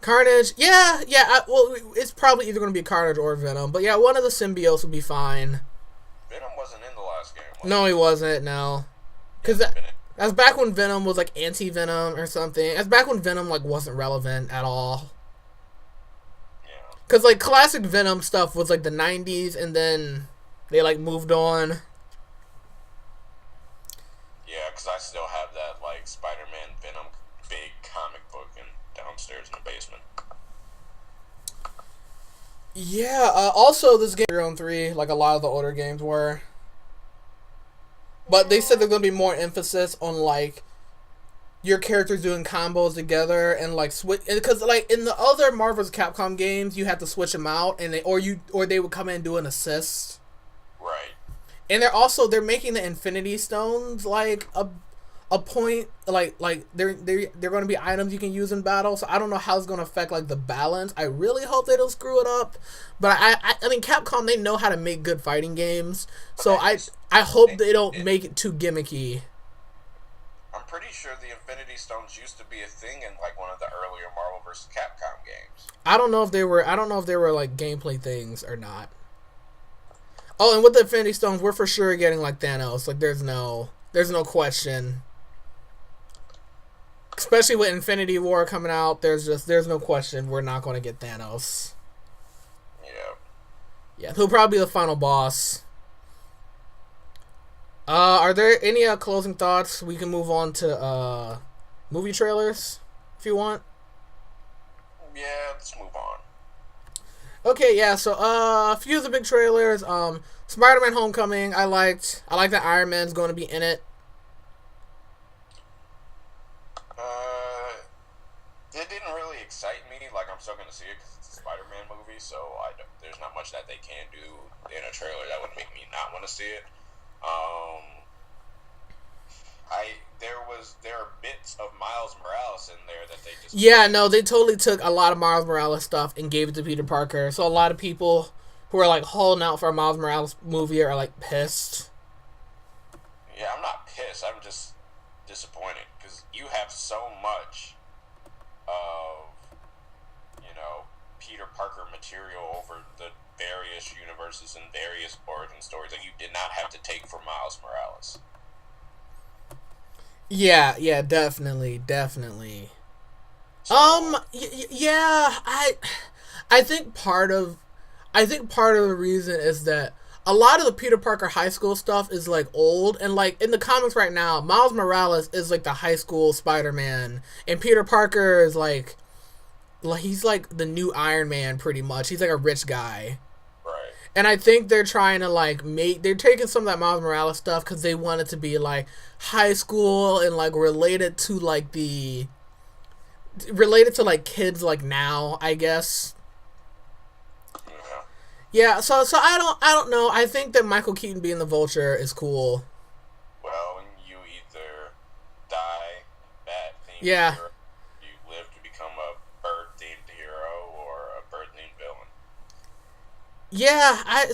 Carnage, yeah. Well, it's probably either going to be Carnage or Venom, but yeah, one of the symbiotes would be fine. Venom wasn't in the last game. No, he wasn't. No, because that's back when Venom was like anti-Venom or something. That's back when Venom like wasn't relevant at all. Yeah. Because like classic Venom stuff was like the '90s, and then they like moved on. Yeah, because I still have that like Spiderman Venom big comic book downstairs in the basement. Yeah. Also, this game on 3, like a lot of the older games were. But they said there's gonna be more emphasis on like your characters doing combos together and like switch, because like in the other Marvel's Capcom games you had to switch them out and they would come in and do an assist. Right. And they're making the Infinity Stones like a point, like they're going to be items you can use in battle. So I don't know how it's going to affect like the balance. I really hope they don't screw it up. But I mean Capcom, they know how to make good fighting games. So I hope they don't make it too gimmicky. I'm pretty sure the Infinity Stones used to be a thing in like one of the earlier Marvel vs. Capcom games. I don't know if they were like gameplay things or not. Oh, and with the Infinity Stones, we're for sure getting like Thanos. Like there's no question. Especially with Infinity War coming out, there's no question we're not going to get Thanos. Yeah. Yeah, he'll probably be the final boss. Are there any closing thoughts? We can move on to movie trailers if you want. Yeah, let's move on. Okay, yeah. So a few of the big trailers. Spider-Man: Homecoming. I like that Iron Man's going to be in it. It didn't really excite me. Like, I'm still going to see it because it's a Spider-Man movie, so there's not much that they can do in a trailer that would make me not want to see it. There are bits of Miles Morales in there that they just... Yeah, no, they totally took a lot of Miles Morales stuff and gave it to Peter Parker. So a lot of people who are, like, holding out for a Miles Morales movie are, like, pissed. Yeah, I'm not pissed. I'm just disappointed because you have so much of, Peter Parker material over the various universes and various origin stories that you did not have to take for Miles Morales. Yeah, definitely. So, yeah, I think part of the reason is that a lot of the Peter Parker high school stuff is like old, and like in the comics right now, Miles Morales is like the high school Spider-Man, and Peter Parker is like he's like the new Iron Man pretty much. He's like a rich guy. Right. And I think they're trying to like they're taking some of that Miles Morales stuff because they want it to be like high school and like related to like kids like now, I guess. Yeah, so I don't know. I think that Michael Keaton being the Vulture is cool. Well, you either die bat-themed hero, you live to become a bird-themed hero, or a bird-themed villain. Yeah, I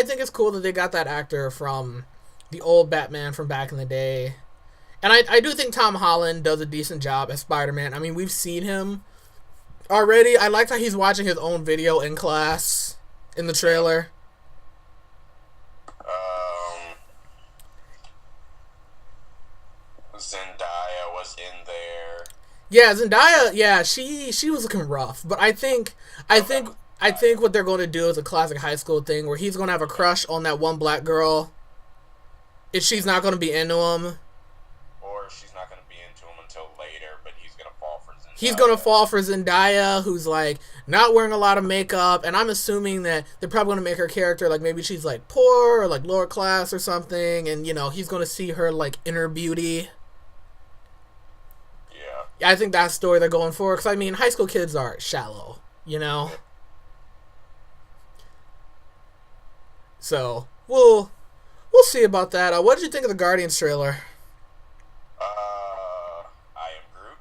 think it's cool that they got that actor from the old Batman from back in the day. And I do think Tom Holland does a decent job as Spider-Man. I mean, we've seen him already. I liked how he's watching his own video in class in the trailer. Zendaya was in there. Yeah, Zendaya. Yeah, she was looking rough, but I think what they're going to do is a classic high school thing where he's going to have a crush on that one black girl. If she's not going to be into him. Or she's not going to be into him until later, but he's going to fall for Zendaya. He's going to fall for Zendaya, who's like not wearing a lot of makeup, and I'm assuming that they're probably going to make her character like maybe she's like poor or like lower class or something, and he's going to see her like inner beauty. Yeah, I think that's the story they're going for, because I mean high school kids are shallow, So we'll see about that. What did you think of the Guardians trailer? I am Groot.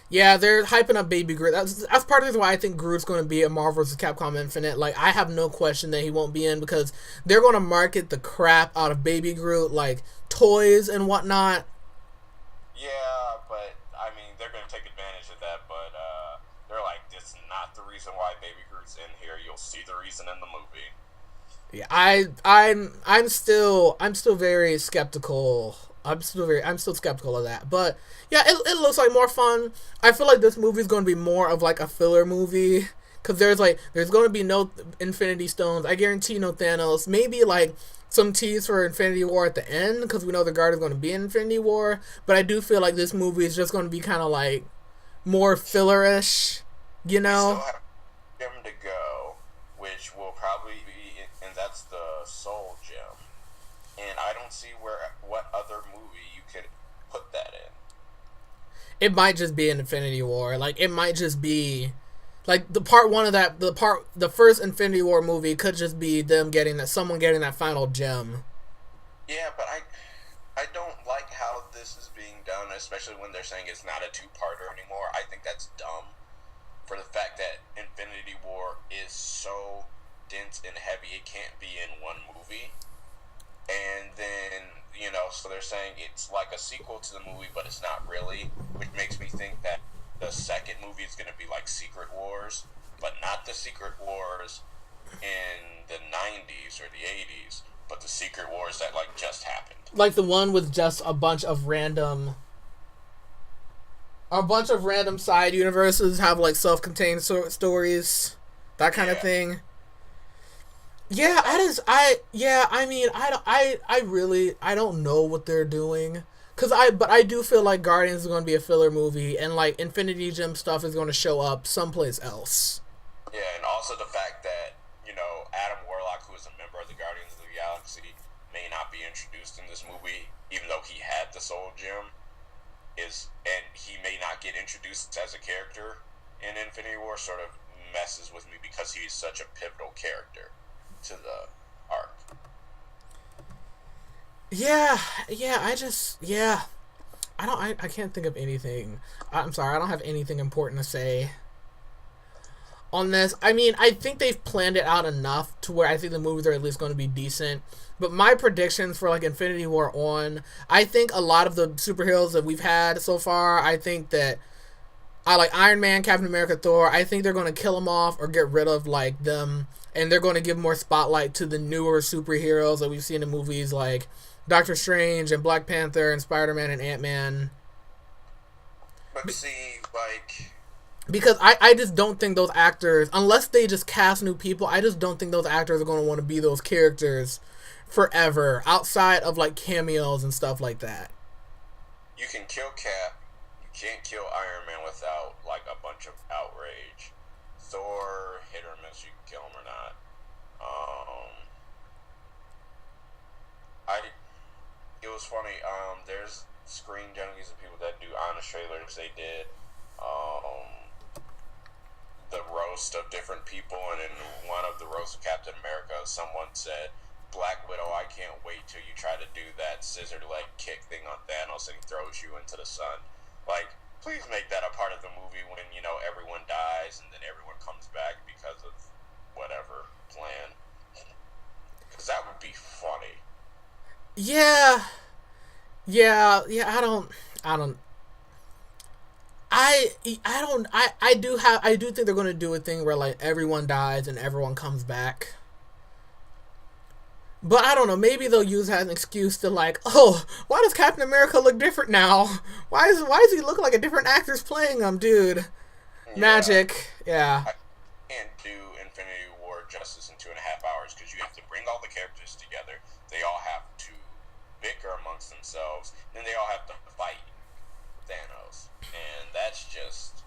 Yeah, they're hyping up Baby Groot. That's part of the reason why I think Groot's going to be a Marvel vs. Capcom Infinite. Like, I have no question that he won't be in, because they're going to market the crap out of Baby Groot, like toys and whatnot. Yeah, but I mean, they're going to take advantage of that. But they're like, this is not the reason why Baby Groot's in here. You'll see the reason in the movie. Yeah, I'm still very skeptical. I'm still skeptical of that. But yeah, it looks like more fun. I feel like this movie is going to be more of like a filler movie, because there's going to be no Infinity Stones. I guarantee no Thanos. Maybe like some tease for Infinity War at the end, because we know the Guard is going to be in Infinity War. But I do feel like this movie is just going to be kind of like more filler-ish, We still have him to go, which will probably be, and that's the Soul Gem. and I don't see what other movie you could put that in. It might just be an Infinity War. Like, it might just be like the part one of that. The first Infinity War movie could just be them getting that, someone getting that final gem. Yeah, but I don't like how this is being done, especially when they're saying it's not a two-parter anymore. I think that's dumb for the fact that Infinity War is so dense and heavy it can't be in one movie. And then, so they're saying it's like a sequel to the movie, but it's not really, which makes me think that the second movie is going to be like Secret Wars, but not the Secret Wars in the 90s or the 80s, but the Secret Wars that like just happened. Like the one with just a bunch of random side universes have like self-contained stories, that kind of thing. Yeah, I don't know what they're doing. But I do feel like Guardians is going to be a filler movie, and like Infinity Gem stuff is going to show up someplace else. Yeah, and also the fact that, Adam Warlock, who is a member of the Guardians of the Galaxy, may not be introduced in this movie, even though he had the Soul Gem, and he may not get introduced as a character in Infinity War, sort of messes with me because he's such a pivotal character to the arc. I can't think of anything. I'm sorry, I don't have anything important to say on this. I mean, I think they've planned it out enough to where I think the movies are at least going to be decent. But my predictions for like Infinity War I think a lot of the superheroes that we've had so far, I think that I like Iron Man, Captain America, Thor. I think they're going to kill them off or get rid of like them, and they're going to give more spotlight to the newer superheroes that we've seen in movies like Doctor Strange and Black Panther and Spiderman and Ant-Man. But see, like, because I just don't think those actors, unless they just cast new people, I just don't think those actors are going to want to be those characters forever outside of like cameos and stuff like that. You can kill Cap. You can't kill Iron Man without like a bunch of outrage. Thor, hit or miss, you can kill him or not. It was funny. There's Screen Junkies and people that do honest trailers. They did the roast of different people, and in one of the roasts of Captain America, someone said, "Black Widow, I can't wait till you try to do that scissor leg kick thing on Thanos and he throws you into the sun." Like, please make that a part of the movie when everyone dies and then everyone comes back because of whatever plan. Because that would be funny. Yeah. I do think they're going to do a thing where like everyone dies and everyone comes back. But I don't know, maybe they'll use that as an excuse to like, oh, why does Captain America look different now? Why does he look like a different actor's playing him, dude? Yeah. Magic, yeah. I can't do Infinity War justice in 2.5 hours because you have to bring all the characters together. They all have to bicker amongst themselves. Then they all have to fight Thanos. And that's just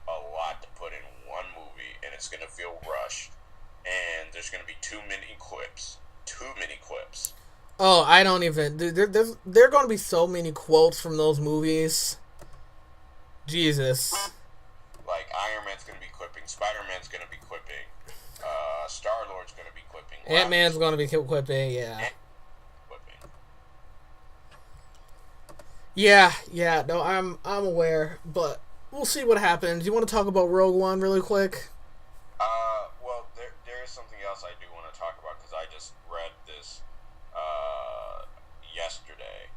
a lot to put in one movie, and it's going to feel rushed. And there's going to be too many quips. Oh, I don't even. There are going to be so many quotes from those movies. Jesus. Like, Iron Man's going to be quipping. Spider-Man's going to be quipping. Star-Lord's going to be quipping. Ant-Man's going to be quipping, yeah. Yeah, no, I'm aware, but we'll see what happens. You want to talk about Rogue One really quick? Well, there is something else I do want to talk about because I just read this yesterday.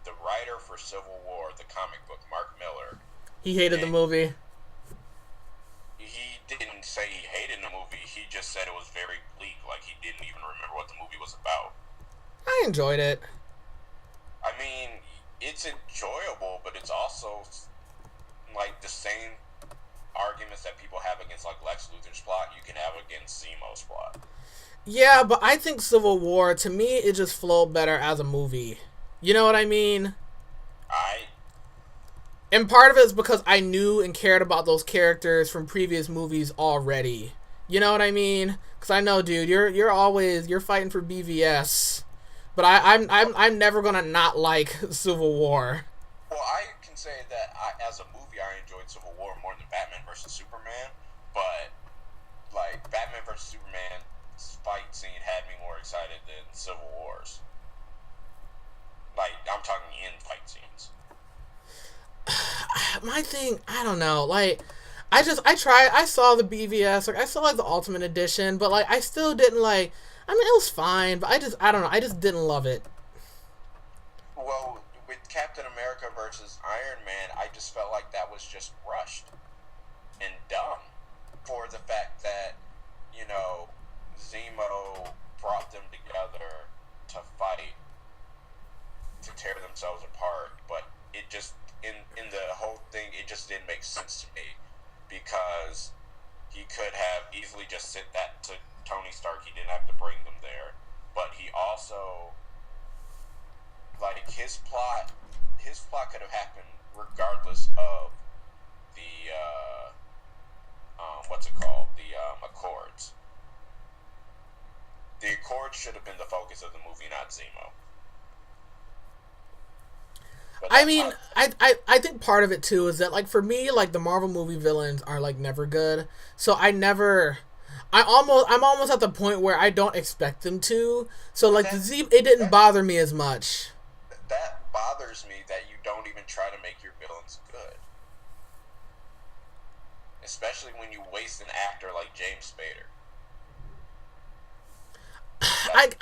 The writer for Civil War, the comic book, Mark Miller, he hated the movie. He didn't say he hated the movie. He just said it was very bleak. Like, he didn't even remember what the movie was about. I enjoyed it. I mean, it's enjoyable, but it's also like the same arguments that people have against like Lex Luthor's plot you can have against Zemo's plot. Yeah, but I think Civil War, to me, it just flowed better as a movie. You know what I mean? And part of it is because I knew and cared about those characters from previous movies already. You know what I mean? Because I know, dude, you're fighting for BVS. But I'm never gonna not like Civil War. Well, I can say that as a movie, I enjoyed Civil War more than Batman versus Superman. But like Batman versus Superman's fight scene had me more excited than Civil War's. Like I'm talking in fight scenes. My thing, I don't know. Like, I saw the BVS, like I saw like the Ultimate Edition, but like I still didn't like. I mean, it was fine, but I don't know. I just didn't love it. Well, with Captain America versus Iron Man, I just felt like that was just rushed and dumb for the fact that, you know, Zemo brought them together to fight, to tear themselves apart, but it just, in the whole thing, it just didn't make sense to me, because he could have easily just sent that to Tony Stark. He didn't have to bring them there, but he also, like, his plot could have happened regardless of the what's it called, the Accords. The Accords should have been the focus of the movie, not Zemo. I mean, I think part of it too is that, like, for me, like, the Marvel movie villains are like never good, so I'm almost at the point where I don't expect them to. So like it didn't bother me as much. That bothers me, that you don't even try to make your villains good, especially when you waste an actor like James Spader.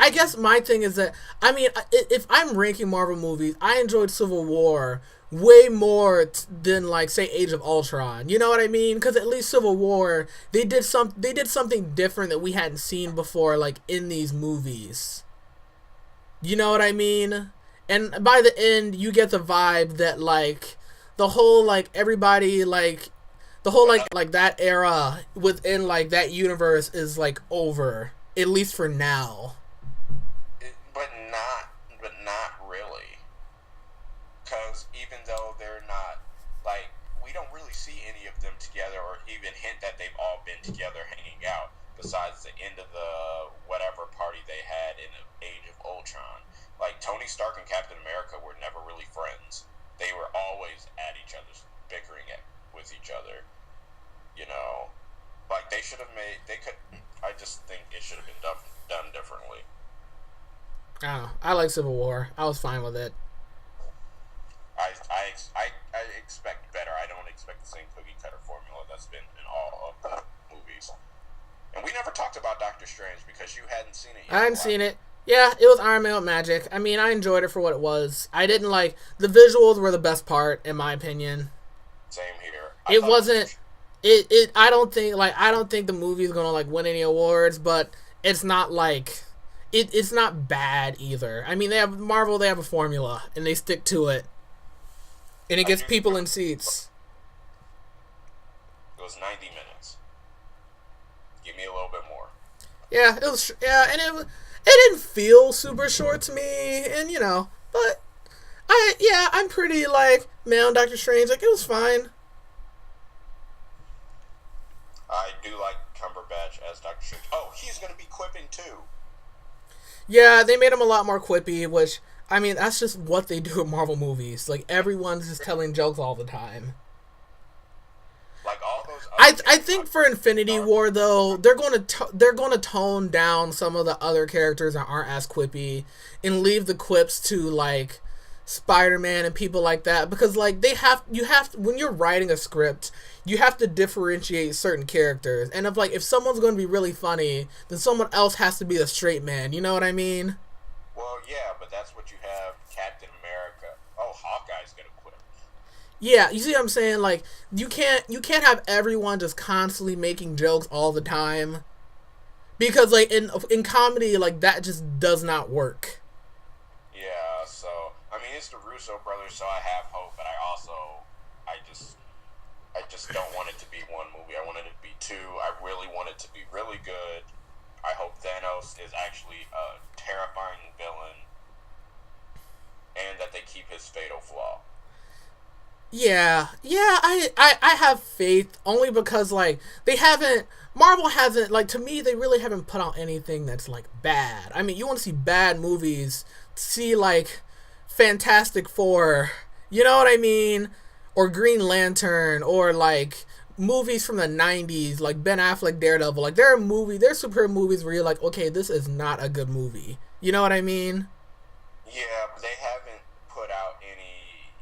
I guess my thing is that, I mean, if I'm ranking Marvel movies, I enjoyed Civil War way more than, like, say, Age of Ultron. You know what I mean? Because at least Civil War, they did something different that we hadn't seen before, like, in these movies. You know what I mean? And by the end, you get the vibe that, like, the whole, like, everybody, like, the whole, like that era within, like, that universe is, like, over. At least for now. But not really. Because even though they're not, like, we don't really see any of them together, or even hint that they've all been together hanging out, besides the end of the whatever party they had in Age of Ultron. Like, Tony Stark and Captain America were never really friends. They were always at each other's, bickering with each other. You know? Like, they should have I just think it should have been done differently. I don't know. I like Civil War. I was fine with it. I expect better. I don't expect the same cookie cutter formula that's been in all of the movies. And we never talked about Doctor Strange because you hadn't seen it yet. I hadn't seen it. Yeah, it was Iron Man with magic. I mean, I enjoyed it for what it was. I didn't like the visuals were the best part, in my opinion. Same here. It wasn't. I don't think the movie's gonna, like, win any awards, but it's not like it's not bad either. I mean, they have a formula and they stick to it, and it gets people in seats. It was 90 minutes. Give me a little bit more. Yeah, it was. Yeah, and it didn't feel super short to me, and you know, but I'm pretty like man, Doctor Strange. Like, it was fine. I do like Cumberbatch as Doctor Strange. Oh, he's going to be quipping too. Yeah, they made him a lot more quippy, which, I mean, that's just what they do in Marvel movies. Like, everyone's just telling jokes all the time. Like all those. I think for Infinity War though, they're going to tone down some of the other characters that aren't as quippy and leave the quips to, like, Spiderman and people like that, because, like, you have when you're writing a script, you have to differentiate certain characters, and if someone's going to be really funny, then someone else has to be the straight man. You know what I mean? Well, yeah, but that's what you have Captain America. Oh, Hawkeye's gonna quit. Yeah, you see what I'm saying? Like, you can't have everyone just constantly making jokes all the time, because, like, in comedy, like, that just does not work. Yeah, so I mean, it's the Russo brothers, so I have hope, but I just don't want it to be one movie. I want it to be two. I really want it to be really good. I hope Thanos is actually a terrifying villain, and that they keep his fatal flaw. I have faith only because like they haven't Marvel hasn't like to me they really haven't put out anything that's like bad. I mean, you want to see bad movies, see like Fantastic Four, you know what I mean, or Green Lantern, or like movies from the '90s like Ben Affleck Daredevil. Like there's superhero movies where you're like, okay, this is not a good movie. You know what I mean? Yeah, but they haven't put out any.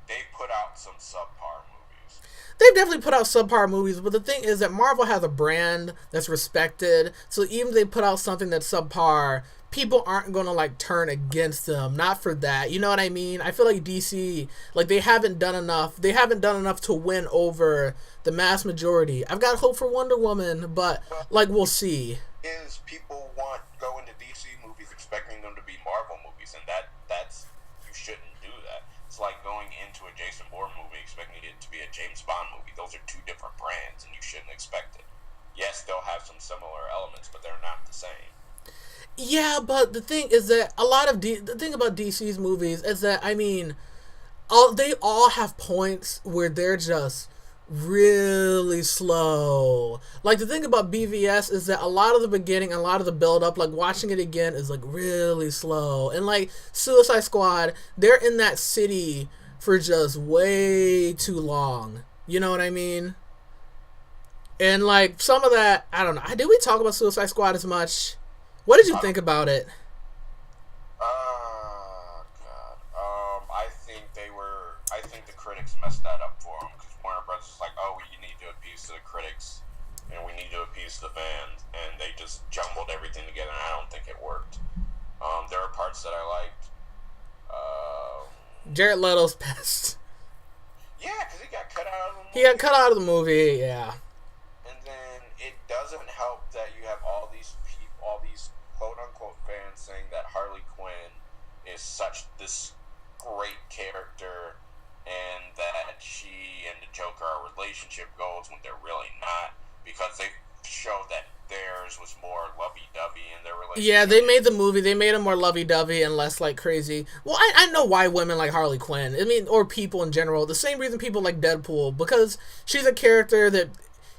They put out some subpar movies. They've definitely put out subpar movies, but the thing is that Marvel has a brand that's respected. So even if they put out something that's subpar, people aren't gonna like turn against them. Not for that. You know what I mean? I feel like DC, like they haven't done enough. They haven't done enough to win over the mass majority. I've got hope for Wonder Woman, but Well, like we'll see. is people want go into DC movies expecting them to be Marvel movies, and that's you shouldn't do that. It's like going into a Jason Bourne movie expecting it to be a James Bond movie. Those are two different brands, and you shouldn't expect it. Yes, they'll have some similar elements, but they're not the same. Yeah, but the thing is that the thing about DC's movies is that I mean, they all have points where they're just really slow. Like the thing about BVS is that a lot of the beginning, a lot of the build up, like watching it again is like really slow. And like Suicide Squad, they're in that city for just way too long. You know what I mean? And like some of that, I don't know. Did we talk about Suicide Squad as much? What did you I think don't. about it? God. I think they were. I think the critics messed that up for them because Warner Brothers was like, "Oh, we need to appease to the critics, and we need to appease the fans," and they just jumbled everything together. And I don't think it worked. There are parts that I liked. Um, Jared Leto's best. yeah, because he got cut out of the He got movie, cut out of the movie. Yeah. and then it doesn't help that you have all these people, all these quote unquote fans saying that Harley Quinn is such this great character and that she and the Joker are relationship goals when they're really not because they showed that theirs was more lovey-dovey in their Yeah, relationship. they made the movie. They made him more lovey-dovey and less like crazy. Well, I know why women like Harley Quinn. I mean, or people in general. The same reason people like Deadpool because she's a character that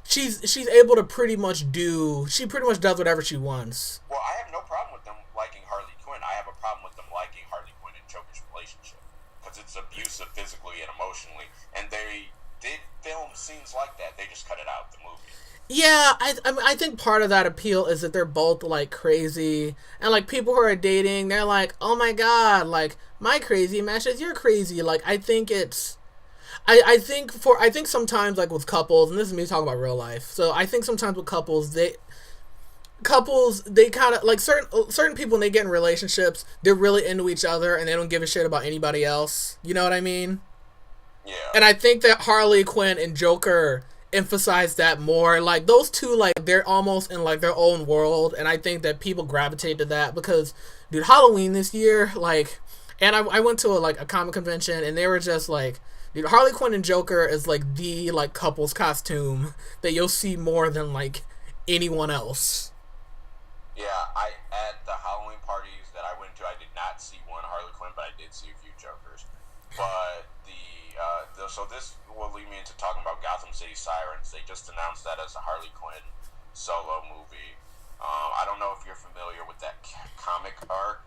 she's able to pretty much do. She pretty much does whatever she wants. Well, I have no problem with them liking Harley Quinn. I have a problem with them liking Harley Quinn and Joker's relationship because it's abusive physically and emotionally, and they did film scenes like that. They just cut it out of the movie. Yeah, I think part of that appeal is that they're both like crazy, and like people who are dating, they're like, oh my god, like my crazy matches your crazy. Like I think it's I think sometimes like with couples, and this is me talking about real life. So I think sometimes with couples they kind of like certain people when they get in relationships, they're really into each other and they don't give a shit about anybody else. You know what I mean? Yeah, And I think that Harley Quinn and Joker emphasize that more. Like those two, like they're almost in like their own world, and I think that people gravitate to that because, dude, Halloween this year, like, and I went to a comic convention, and they were just like, dude, Harley Quinn and Joker is like the like couple's costume that you'll see more than like anyone else. yeah. I at the Halloween parties that I went to, I did not see one Harley Quinn, but I did see a few Jokers. But so this will lead me into talking about Gotham City Sirens. They just announced that as a Harley Quinn solo movie. I don't know if you're familiar with that comic arc.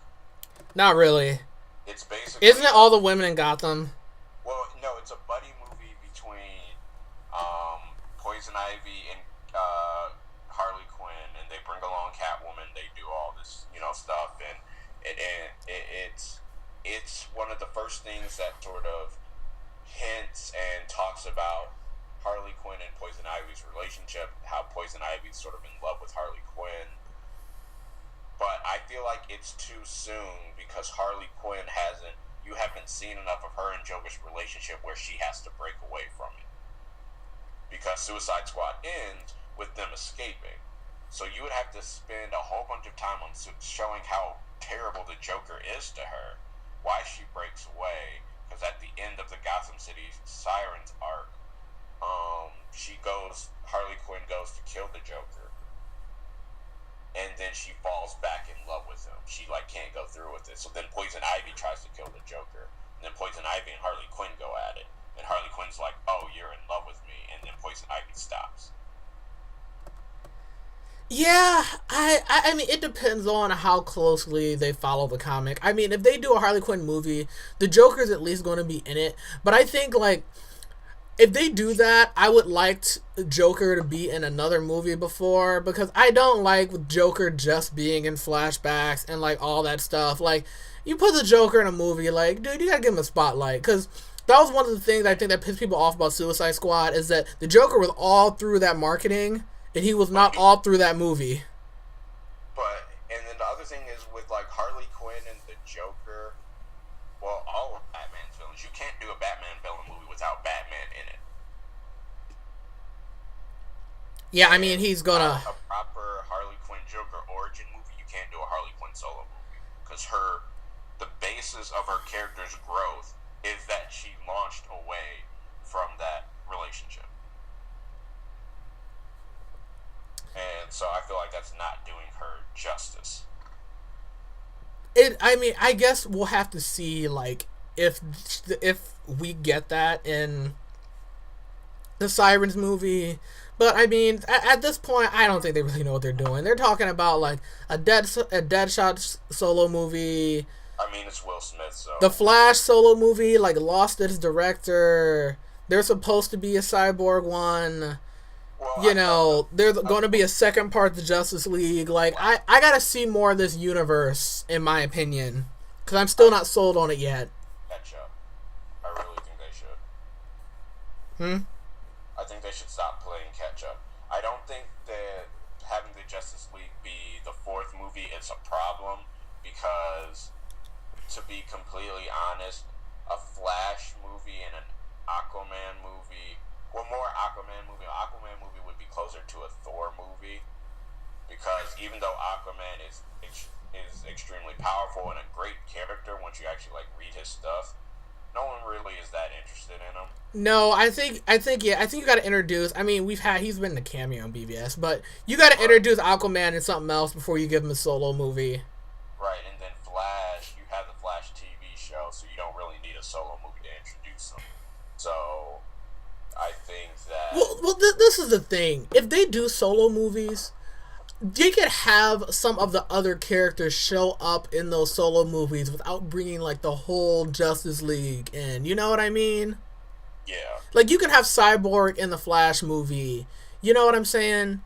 Not really. It's basically Isn't it all the women in Gotham? well, no, it's a buddy movie between Poison Ivy and Harley Quinn, and they bring along Catwoman. They do all this, stuff, and it's one of the first things that sort of hints and talks about Harley Quinn and Poison Ivy's relationship, how Poison Ivy's sort of in love with Harley Quinn. But I feel like it's too soon because Harley Quinn you haven't seen enough of her and Joker's relationship where she has to break away from it. Because Suicide Squad ends with them escaping. So you would have to spend a whole bunch of time on showing how terrible the Joker is to her, why she breaks away, because at the end of the Gotham City Sirens arc, Harley Quinn goes to kill the Joker, and then she falls back in love with him. She like can't go through with it. So then Poison Ivy tries to kill the Joker, and then Poison Ivy and Harley Quinn go at it. And Harley Quinn's like, "Oh, you're in love with me," and then Poison Ivy stops. Yeah, I mean, it depends on how closely they follow the comic. I mean, if they do a Harley Quinn movie, the Joker's at least going to be in it. But I think, like, if they do that, I would like Joker to be in another movie before, because I don't like Joker just being in flashbacks and, like, all that stuff. Like, you put the Joker in a movie, like, dude, you gotta give him a spotlight, because that was one of the things I think that pissed people off about Suicide Squad, is that the Joker was all through that marketing, and he was not all through that movie. But, and then the other thing is with, like, Harley Quinn and the Joker, well, all of Batman's villains, you can't do a Batman villain movie without Batman in it. Yeah, I mean, he's gonna... A proper Harley Quinn Joker origin movie, you can't do a Harley Quinn solo movie. Because the basis of her character's growth is that she launched away from that relationship. And so I feel like that's not doing her justice. I mean, I guess we'll have to see, like, if we get that in the Sirens movie. But I mean, at this point, I don't think they really know what they're doing. They're talking about, like, a Deadshot solo movie. I mean, it's Will Smith, so... The Flash solo movie, like, lost its director. There's supposed to be a Cyborg one. Well, you know, there's going to be a second part of the Justice League. Like, I gotta see more of this universe, in my opinion. Because I'm still not sold on it yet. Catch up. I really think they should. Hmm? I think they should stop playing catch up. I don't think that having the Justice League be the fourth movie is a problem. Because, to be completely honest, a Flash movie and an Aquaman movie... Well, more Aquaman movie. Aquaman movie would be closer to a Thor movie, because even though Aquaman is extremely powerful and a great character, once you actually like read his stuff, no one really is that interested in him. No, I think you got to introduce. I mean, he's been in a cameo on BVS, but you got to introduce Aquaman in something else before you give him a solo movie. Right, and then Flash, you have the Flash TV show, so you don't really need a solo movie to introduce him. So. I think that... Well, this is the thing. If they do solo movies, they could have some of the other characters show up in those solo movies without bringing, like, the whole Justice League in. You know what I mean? Yeah. Like, you can have Cyborg in the Flash movie. You know what I'm saying?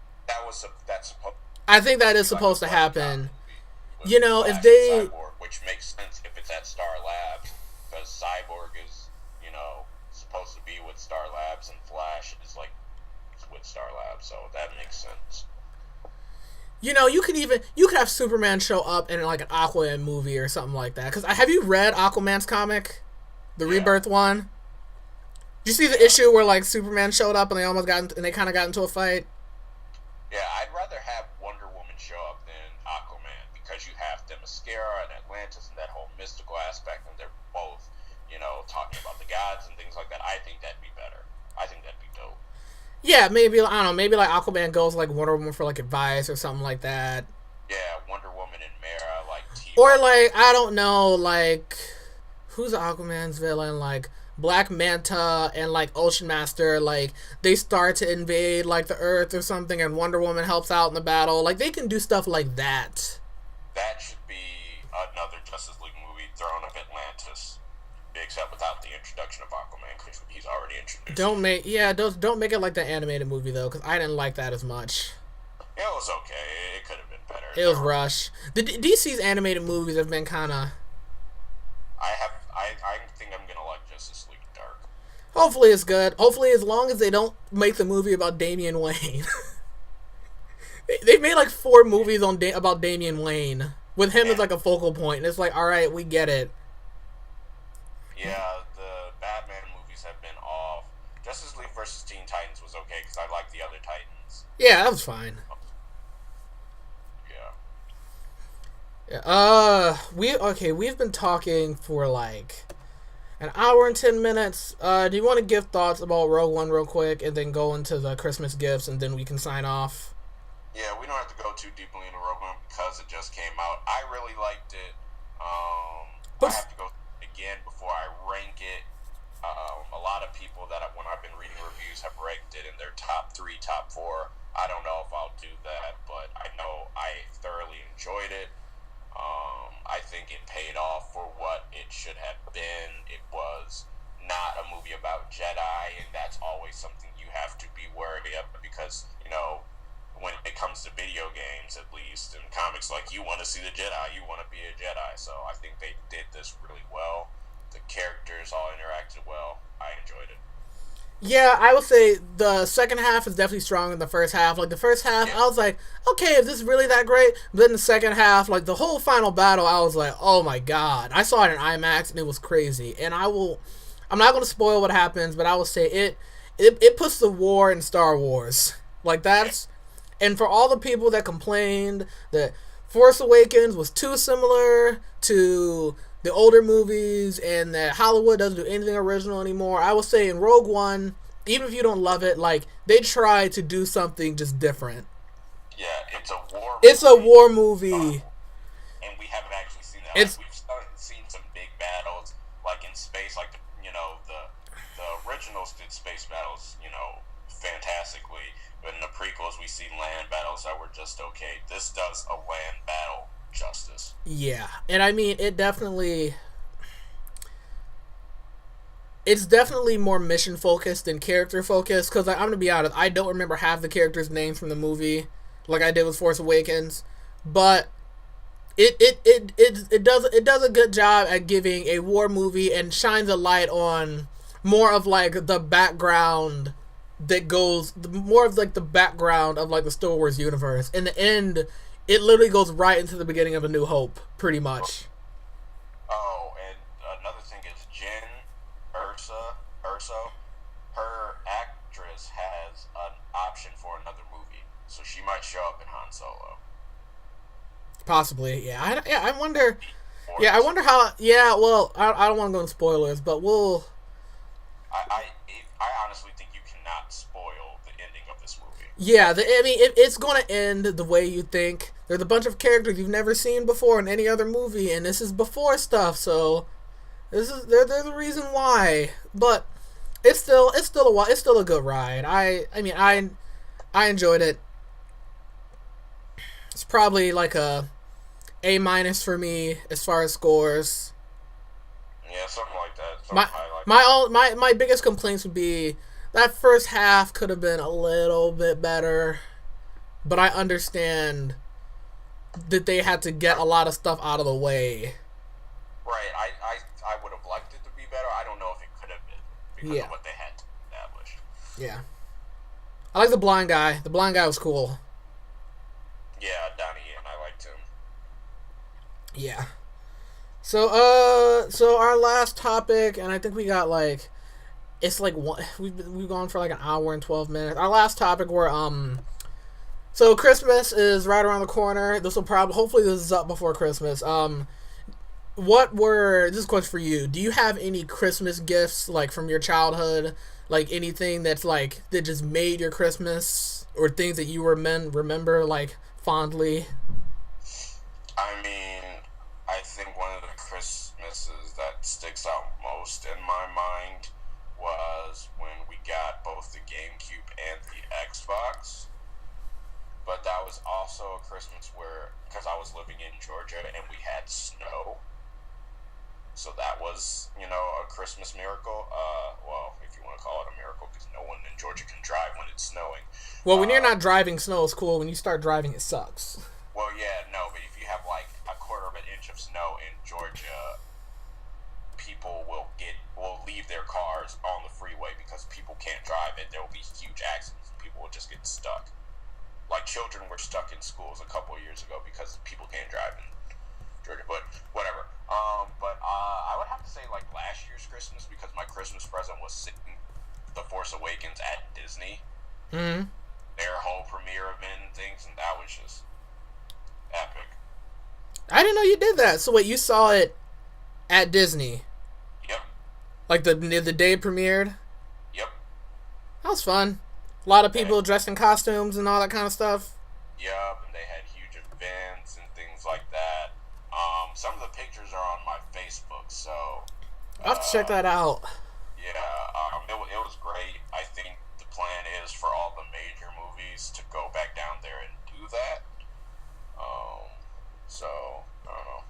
That's I think that is supposed to happen. You know, if they... Cyborg, which makes sense if it's at Star Labs, because Cyborg is, you know... supposed to be with Star Labs, and Flash is like with Star Labs, so that makes sense. You know, you could have Superman show up in like an Aquaman movie or something like that. Because have you read Aquaman's comic, the Rebirth one? Did you see the issue where like Superman showed up and they kind of got into a fight? Yeah, I'd rather have Wonder Woman show up than Aquaman, because you have Themyscira and Atlantis and that whole mystical aspect, and they're both, you know, talking about the gods and things like that. I think that'd be better. I think that'd be dope. Yeah, maybe, I don't know, maybe like Aquaman goes like Wonder Woman for like advice or something like that. Yeah, Wonder Woman and Mera, like... Or like, I don't know, like, who's Aquaman's villain? Like, Black Manta and like Ocean Master, like, they start to invade like the Earth or something, and Wonder Woman helps out in the battle. Like, they can do stuff like that. That should be another Justice League movie, Throne of Atlantis. Except without the introduction of Aquaman, because he's already introduced. Don't make it like the animated movie though, because I didn't like that as much. It was okay. It could have been better. It was rushed. The DC's animated movies have been kind of. I think I'm gonna like Justice League Dark. Hopefully it's good. Hopefully, as long as they don't make the movie about Damian Wayne. They've made like 4 movies about Damian Wayne with him as like a focal point, and it's like, all right, we get it. Yeah, the Batman movies have been off. Justice League vs. Teen Titans was okay because I like the other Titans. Yeah, that was fine. Yeah. We've been talking for like an hour and 10 minutes. Do you want to give thoughts about Rogue One real quick, and then go into the Christmas gifts, and then we can sign off? Yeah, we don't have to go too deeply into Rogue One because it just came out. I really liked it. I have to go again before I rank it. A lot of people that when I've been reading reviews have ranked it in their top 3, top 4. I don't know if I'll do that, but I know I thoroughly enjoyed it. I think it paid off for what it should have been. It was not a movie about Jedi, and that's always something you have to be wary of because, when it comes to video games, at least, and comics, like, you want to see the Jedi, you want to be a Jedi. So I think they did this really well. The characters all interacted well. I enjoyed it. Yeah, I would say the second half is definitely stronger than the first half. Like, the first half, Yeah. I was like, okay, is this really that great? But then the second half, like, the whole final battle, I was like, oh my god. I saw it in IMAX, and it was crazy. And I'm not going to spoil what happens, but I will say it puts the war in Star Wars. Like, that's... And for all the people that complained that Force Awakens was too similar to the older movies and that Hollywood doesn't do anything original anymore, I will say in Rogue One, even if you don't love it, like, they try to do something just different. Yeah, it's a war movie. It's a war movie. And we haven't actually seen that. Like, we've seen some big battles, like in space, like, the originals did space battles, fantastically. But in the prequels, we see land battles that were just okay. This does a land battle justice. Yeah, and I mean, it's definitely more mission focused than character focused. Because I'm gonna be honest, I don't remember half the characters' names from the movie, like I did with Force Awakens. But it does a good job at giving a war movie and shines a light on more of like the background that goes more of like the background of like the Star Wars universe. In the end, it literally goes right into the beginning of A New Hope, pretty much. Oh, and another thing is Jen Erso, her actress has an option for another movie, so she might show up in Han Solo. Possibly, yeah. I wonder. Yeah, I wonder how. Yeah, well, I don't want to go into spoilers, but we'll. I honestly think you cannot spoil the ending of this movie. Yeah, it's going to end the way you think. There's a bunch of characters you've never seen before in any other movie, and this is before stuff, so there's a reason why. But it's still a good ride. I enjoyed it. It's probably like a A- for me as far as scores. Yeah, something like that. My biggest complaints would be that first half could have been a little bit better, but I understand that they had to get a lot of stuff out of the way. Right. I would have liked it to be better. I don't know if it could have been because of what they had to establish. Yeah. I like the blind guy. The blind guy was cool. Yeah, Donnie Yen. I liked him. Yeah. So our last topic, and I think we got like, it's like we've gone for like an hour and 12 minutes. Our last topic so Christmas is right around the corner. Hopefully this is up before Christmas. This is a question for you. Do you have any Christmas gifts like from your childhood, like anything that's like that just made your Christmas, or things that you remember like fondly? I mean, I think one of the Christmases that sticks out most in my mind was when we got both the GameCube and the Xbox. But that was also a Christmas because I was living in Georgia and we had snow. So that was, a Christmas miracle. Well, if you want to call it a miracle, because no one in Georgia can drive when it's snowing. Well, when you're not driving, snow is cool. When you start driving, it sucks. Well, yeah, no, but if you have like a quarter of an inch of snow in Georgia, people will leave their cars on the freeway because people can't drive it. There will be huge accidents. People will just get stuck. Like, children were stuck in schools a couple of years ago because people can't drive in Georgia. But whatever. I would have to say like last year's Christmas, because my Christmas present was seeing The Force Awakens at Disney. Mm-hmm. Their whole premiere event and things, and that was just epic. I didn't know you did that. So wait, you saw it at Disney? Yep. Like the day it premiered? Yep. That was fun. A lot of people dressed in costumes and all that kind of stuff. Yep, and they had huge events and things like that. Some of the pictures are on my Facebook, so I'll have to check that out. Yeah, space to go back down there and do that. So I don't know.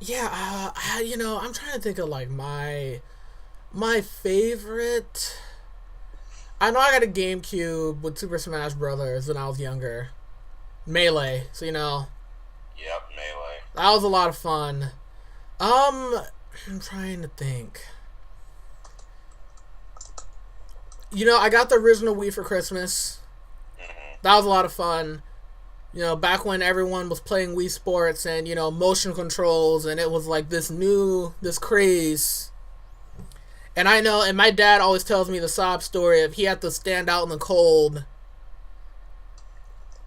Yeah, I'm trying to think of like my favorite. I know I got a GameCube with Super Smash Brothers when I was younger. Melee, so Yep, Melee. that was a lot of fun. I'm trying to think. I got the original Wii for Christmas. That was a lot of fun. Back when everyone was playing Wii Sports and, motion controls, and it was like this craze. And I know, and my dad always tells me the sob story of he had to stand out in the cold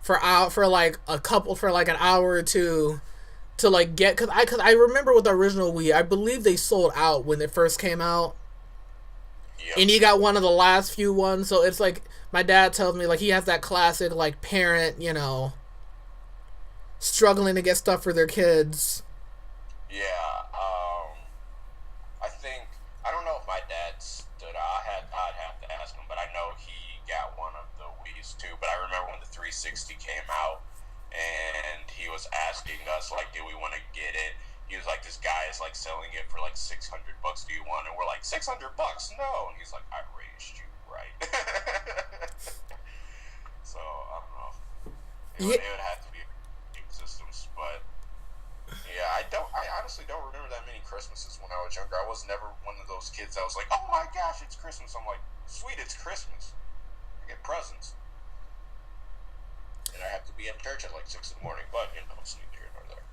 for like an hour or two to like get, cause I remember with the original Wii, I believe they sold out when it first came out. Yep. And he got one of the last few ones, so it's like my dad tells me like he has that classic like parent, struggling to get stuff for their kids. Yeah, I don't know if my dad stood out. I'd have to ask him, but I know he got one of the Wii's too. But I remember when the 360 came out, and he was asking us like, do we want to get it? He was like, this guy is like selling it for like $600. Do you want it? And we're like, $600? No. And he's like, I raised you right. So I don't know. It would have to be big systems, but yeah, I honestly don't remember that many Christmases when I was younger. I was never one of those kids that was like, oh my gosh, it's Christmas. I'm like, sweet, it's Christmas. I get presents. And I have to be at church at like 6 in the morning, but it's neither here nor there.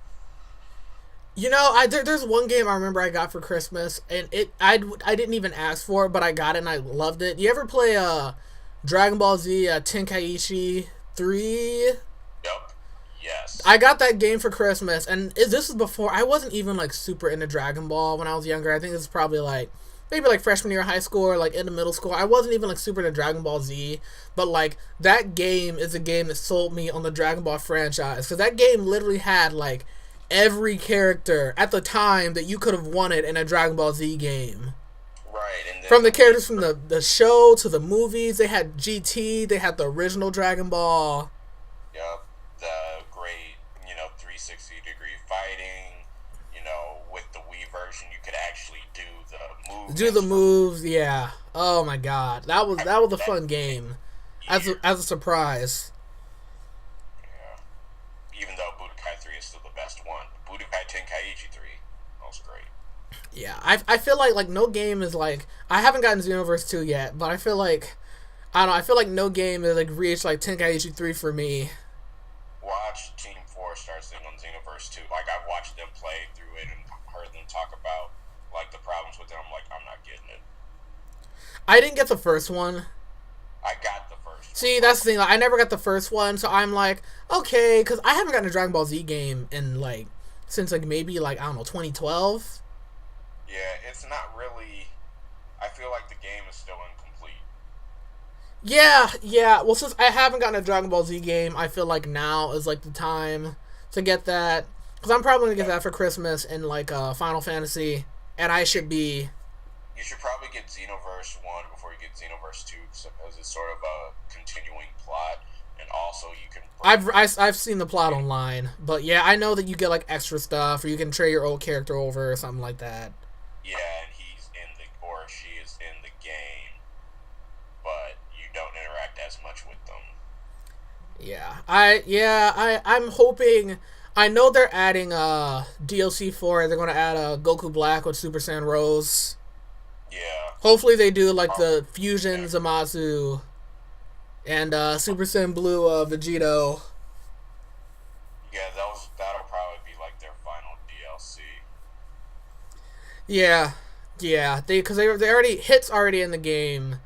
There's one game I remember I got for Christmas, and I didn't even ask for it, but I got it and I loved it. You ever play Dragon Ball Z Tenkaichi 3? Yep. Yes. I got that game for Christmas, and this was before I wasn't even like super into Dragon Ball when I was younger. I think this is probably like maybe like freshman year of high school or like into middle school. I wasn't even like super into Dragon Ball Z, but like that game is a game that sold me on the Dragon Ball franchise, because that game literally had like every character at the time that you could have wanted in a Dragon Ball Z game. Right. And from the characters from the show to the movies, they had GT, they had the original Dragon Ball. Yep. The great, 360-degree fighting. With the Wii version, you could actually do the moves. Do the moves, yeah. Oh my god, that was a fun game. As a surprise. Yeah. Even though Budokai 3 is still the best one, Budokai Tenkaichi 3, that was great. Yeah, I feel like no game is like, I haven't gotten Xenoverse 2 yet, but I feel like no game has like reached like Tenkaichi 3 for me. Watch Team 4 start singing on Xenoverse 2. Like, I've watched them play through it and heard them talk about like the problems with it. I'm like, I'm not getting it. I didn't get the first one. I got the first one. See, that's the thing. Like, I never got the first one, so I'm like, okay, because I haven't gotten a Dragon Ball Z game in like since like maybe like I don't know 2012. Yeah, it's not really. I feel like the game is still incomplete. Yeah. Well, since I haven't gotten a Dragon Ball Z game, I feel like now is like the time to get that, because I'm probably gonna get that for Christmas in like Final Fantasy, and I should be. You should probably get Xenoverse 1 before you get Xenoverse 2, because it's sort of a continuing plot, and also you can... I've seen the plot online, but yeah, I know that you get like extra stuff, or you can trade your old character over or something like that. Yeah, and he's in the... or she is in the game, but you don't interact as much with them. I'm hoping... I know they're adding DLC for it. They're going to add Goku Black with Super Saiyan Rose. Yeah. Hopefully they do like the Fusion Zamasu and Super Saiyan Blue Vegito. Yeah, that'll probably be like their final DLC. Yeah, because they already already in the game,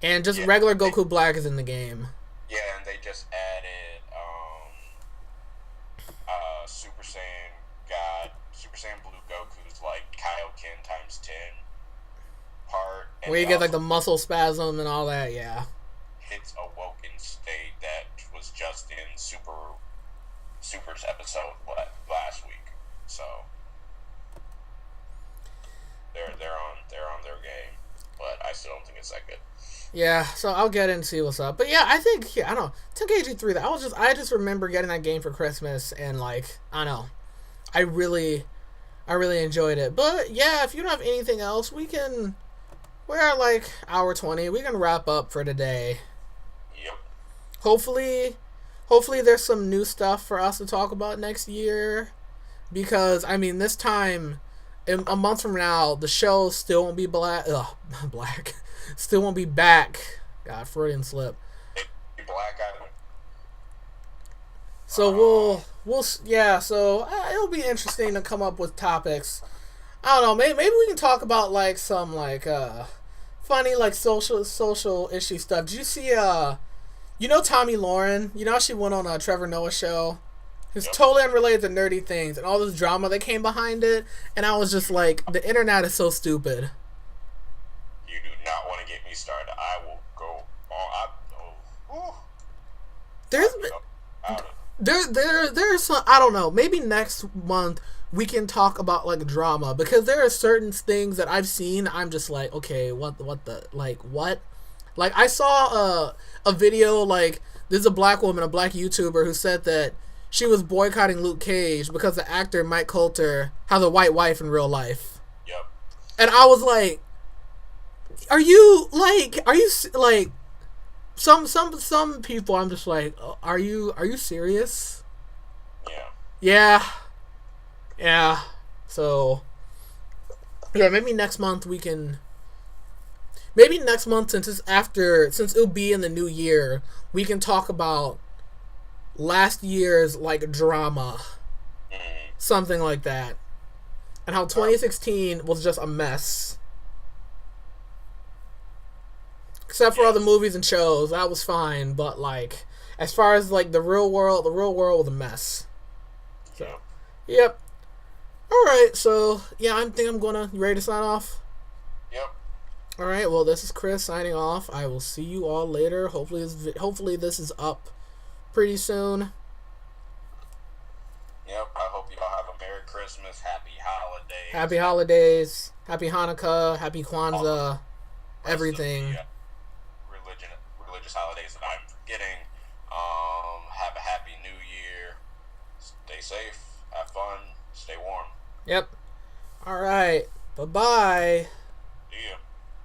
and just regular Goku Black is in the game. Yeah, and they just added Super Saiyan Blue Goku's like Kaioken times 10 part. Where you get like the muscle spasm and all that, yeah. Hits Awoken state that was just in Super's episode last week. So they're on their game. but I still don't think it's that good. Yeah, so I'll get in and see what's up. But yeah, I think I don't know. Tenkaichi 3. I just remember getting that game for Christmas and like I don't know. I really I really enjoyed it. But yeah, if you don't have anything else, we're at like hour 20. We can wrap up for today. Yep. Hopefully there's some new stuff for us to talk about next year because I mean this time in a month from now the show still won't be black. Still won't be back. God, Freudian slip. Black Adam. So it'll be interesting to come up with topics. I don't know, maybe we can talk about like some like funny like social issue stuff. Did you see Tommy Lauren? You know how she went on a Trevor Noah show? It's totally unrelated to nerdy things and all this drama that came behind it, and I was just like, the internet is so stupid. You do not want to get me started. I will go on. There's some, I don't know, maybe next month we can talk about like drama because there are certain things that I've seen I'm just like, okay, what I saw a video, like there's a black woman, a black YouTuber who said that she was boycotting Luke Cage because the actor Mike Coulter has a white wife in real life. Yep. And I was like, are you some people I'm just like, are you serious? Yeah. Yeah. So yeah, maybe next month since it'll be in the new year, we can talk about last year's like drama. Something like that. And how 2016 was just a mess. Except for all the movies and shows, that was fine. But like, as far as like the real world was a mess. So, yep. All right. So yeah, I think I'm gonna. You ready to sign off? Yep. All right. Well, this is Chris signing off. I will see you all later. Hopefully this is up pretty soon. Yep. I hope you all have a Merry Christmas, Happy Holidays. Happy Holidays. Happy Hanukkah. Happy Kwanzaa. Everything. Religious holidays that I'm forgetting. Have a happy new year. Stay safe. Have fun. Stay warm. Yep. All right. Bye-bye.